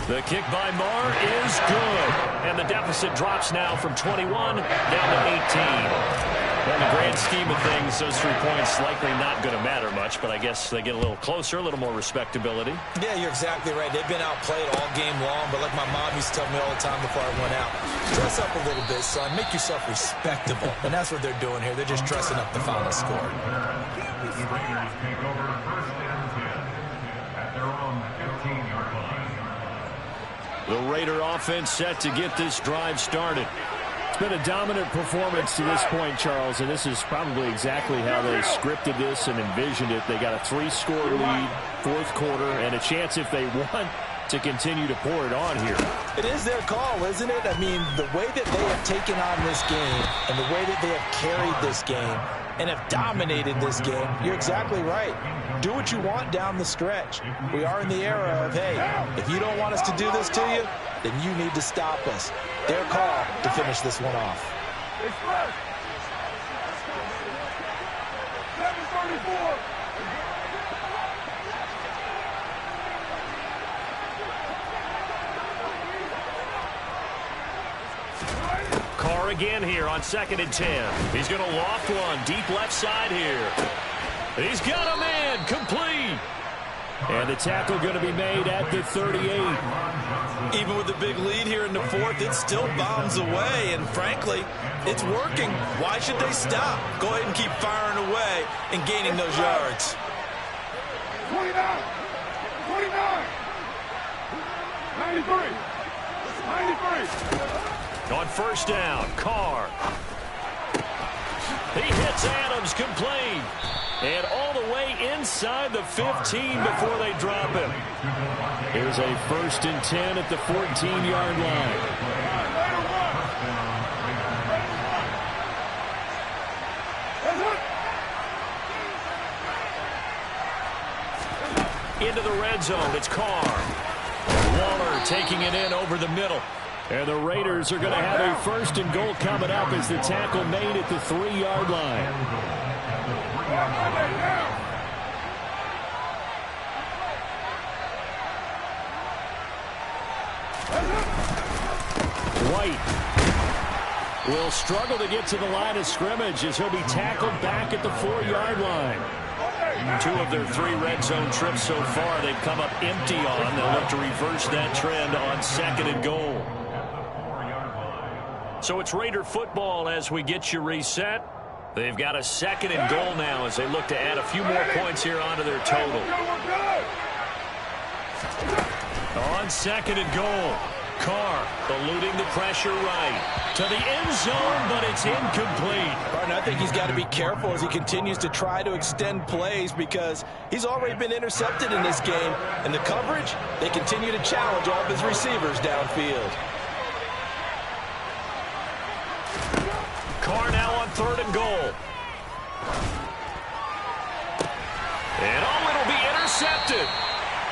The kick by Marr is good. And the deficit drops now from 21 down to 18. In the grand scheme of things, those 3 points likely not going to matter much, but I guess they get a little closer, a little more respectability. Yeah, you're exactly right. They've been outplayed all game long, but like my mom used to tell me all the time before I went out, dress up a little bit, son. Make yourself respectable. And that's what they're doing here. They're just dressing up the final score. The Raiders take over 1st and 10 at their own 15-yard line. The Raider offense set to get this drive started. It's been a dominant performance to this point, Charles, and this is probably exactly how they scripted this and envisioned it. They got a 3-score lead, 4th quarter, and a chance if they want to continue to pour it on here. It is their call, isn't it? I mean, the way that they have taken on this game and the way that they have carried this game and have dominated this game, you're exactly right. Do what you want down the stretch. We are in the era of, hey, if you don't want us to do this to you, then you need to stop us. Their call to finish this one off. Express. 734. Carr again here on 2nd and 10. He's going to loft one deep left side here. He's got a man complete. And the tackle going to be made at the 38. Even with the big lead here in the 4th, it still bombs away. And frankly, it's working. Why should they stop? Go ahead and keep firing away and gaining those yards. 29. 29. 93. 93. On 1st down, Carr. He hits Adams complete. And all the way inside the 15 before they drop him. Here's a 1st and 10 at the 14-yard line. Into the red zone, it's Carr. Waller taking it in over the middle. And the Raiders are going to have a 1st and goal coming up as the tackle made at the 3-yard line. White will struggle to get to the line of scrimmage as he'll be tackled back at the 4-yard line. 2 of their 3 red zone trips so far they've come up empty on. They'll look to reverse that trend on 2nd and goal. So it's Raider football as we get you reset. They've got a 2nd and goal now as they look to add a few more points here onto their total. On 2nd and goal, Carr eluding the pressure right to the end zone, but it's incomplete. Vernon, I think he's got to be careful as he continues to try to extend plays because he's already been intercepted in this game. And the coverage, they continue to challenge all of his receivers downfield. Carr now on 3rd and goal. And it'll be intercepted.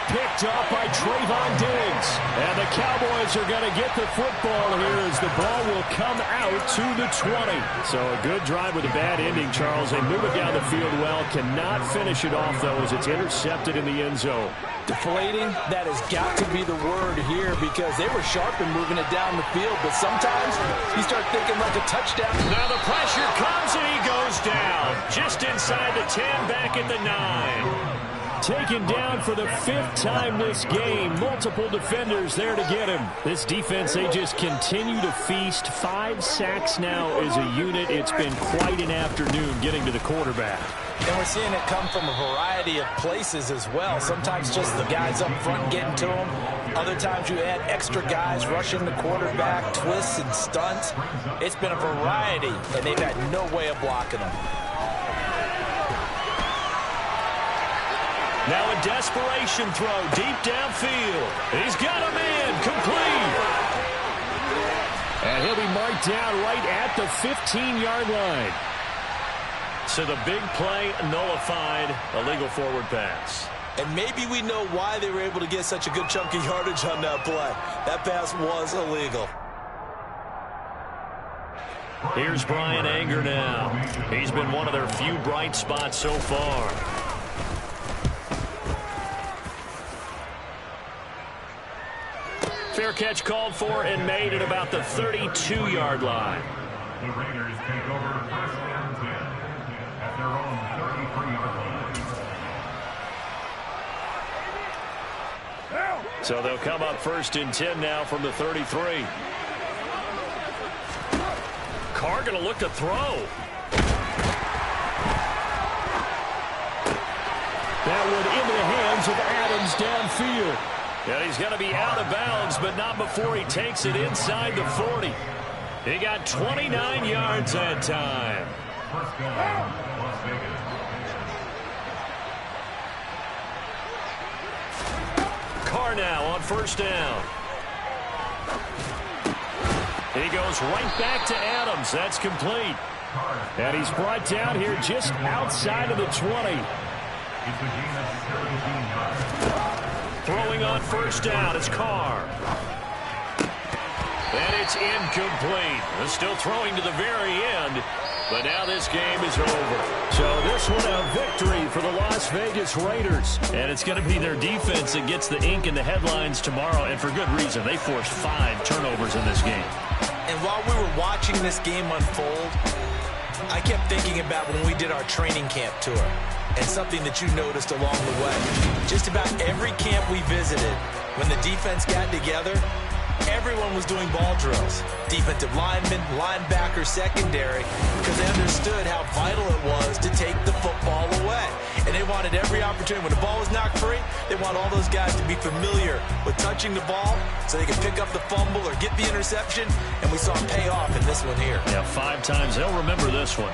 Picked up by Trayvon Diggs. And the Cowboys are going to get the football here as the ball will come out to the 20. So a good drive with a bad ending, Charles. They move it down the field well. Cannot finish it off, though, as it's intercepted in the end zone. Deflating, that has got to be the word here because they were sharp in moving it down the field, but sometimes you start thinking like a touchdown. Now the pressure comes and he goes down. Just inside the 10, back at the 9. Taken down for the 5th time this game. Multiple defenders there to get him. This defense, they just continue to feast. 5 sacks now as a unit. It's been quite an afternoon getting to the quarterback. And we're seeing it come from a variety of places as well. Sometimes just the guys up front getting to him. Other times you add extra guys rushing the quarterback, twists and stunts. It's been a variety, and they've had no way of blocking them. Now a desperation throw deep downfield. He's got a man complete. And he'll be marked down right at the 15-yard line. So the big play nullified, illegal forward pass. And maybe we know why they were able to get such a good chunk of yardage on that play. That pass was illegal. Here's Brian Anger now. He's been one of their few bright spots so far. Fair catch called for and made at about the 32-yard line. The Raiders take over first and 10 at their own 33-yard line. So they'll come up first and 10 now from the 33. Carr going to look to throw. That one into the hands of Adams downfield. And he's going to be out of bounds, but not before he takes it inside the 40. He got 29 yards that time. First down, Las Vegas. Carr now on first down. He goes right back to Adams. That's complete. And he's brought down here just outside of the 20. It's a gain of 17 yards. Throwing on first down, it's Carr. And it's incomplete. They're still throwing to the very end, but now this game is over. So this one a victory for the Las Vegas Raiders. And it's going to be their defense that gets the ink in the headlines tomorrow, and for good reason. They forced 5 turnovers in this game. And while we were watching this game unfold, I kept thinking about when we did our training camp tour and something that you noticed along the way. Just about every camp we visited, when the defense got together, everyone was doing ball drills. Defensive linemen, linebackers, secondary, because they understood how vital it was to take the football away. And they wanted every opportunity. When the ball was knocked free, they want all those guys to be familiar with touching the ball so they could pick up the fumble or get the interception. And we saw it pay off in this one here. Yeah, 5 times. They'll remember this one.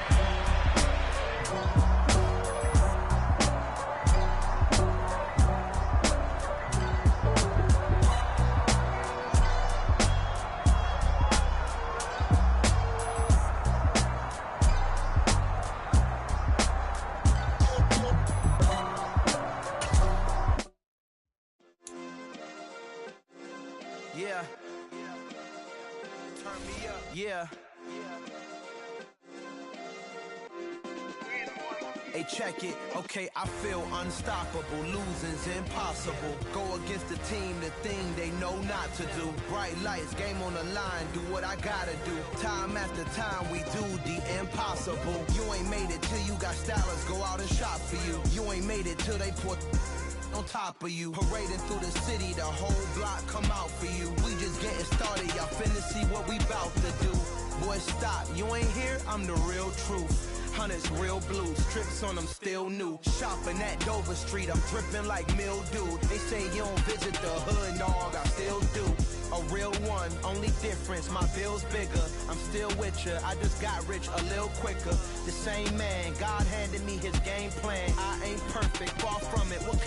Yeah. Turn me up. Yeah. Hey, check it. Okay, I feel unstoppable. Losing's impossible. Go against the team, the thing they know not to do. Bright lights, game on the line. Do what I gotta do. Time after time, we do the impossible. You ain't made it till you got stylers go out and shop for you. You ain't made it till they put on top of you. Parading through the city, the whole block come out for you. We just getting started, y'all finna see what we bout to do. Boy, stop, you ain't here, I'm the real truth. Hunters, real blue, strips on them still new. Shopping at Dover Street, I'm dripping like mildew. They say you don't visit the hood, dog, I still do. A real one, only difference, my bill's bigger. I'm still with ya, I just got rich a little quicker. The same man, God handed me his game plan. I ain't perfect, far from it, what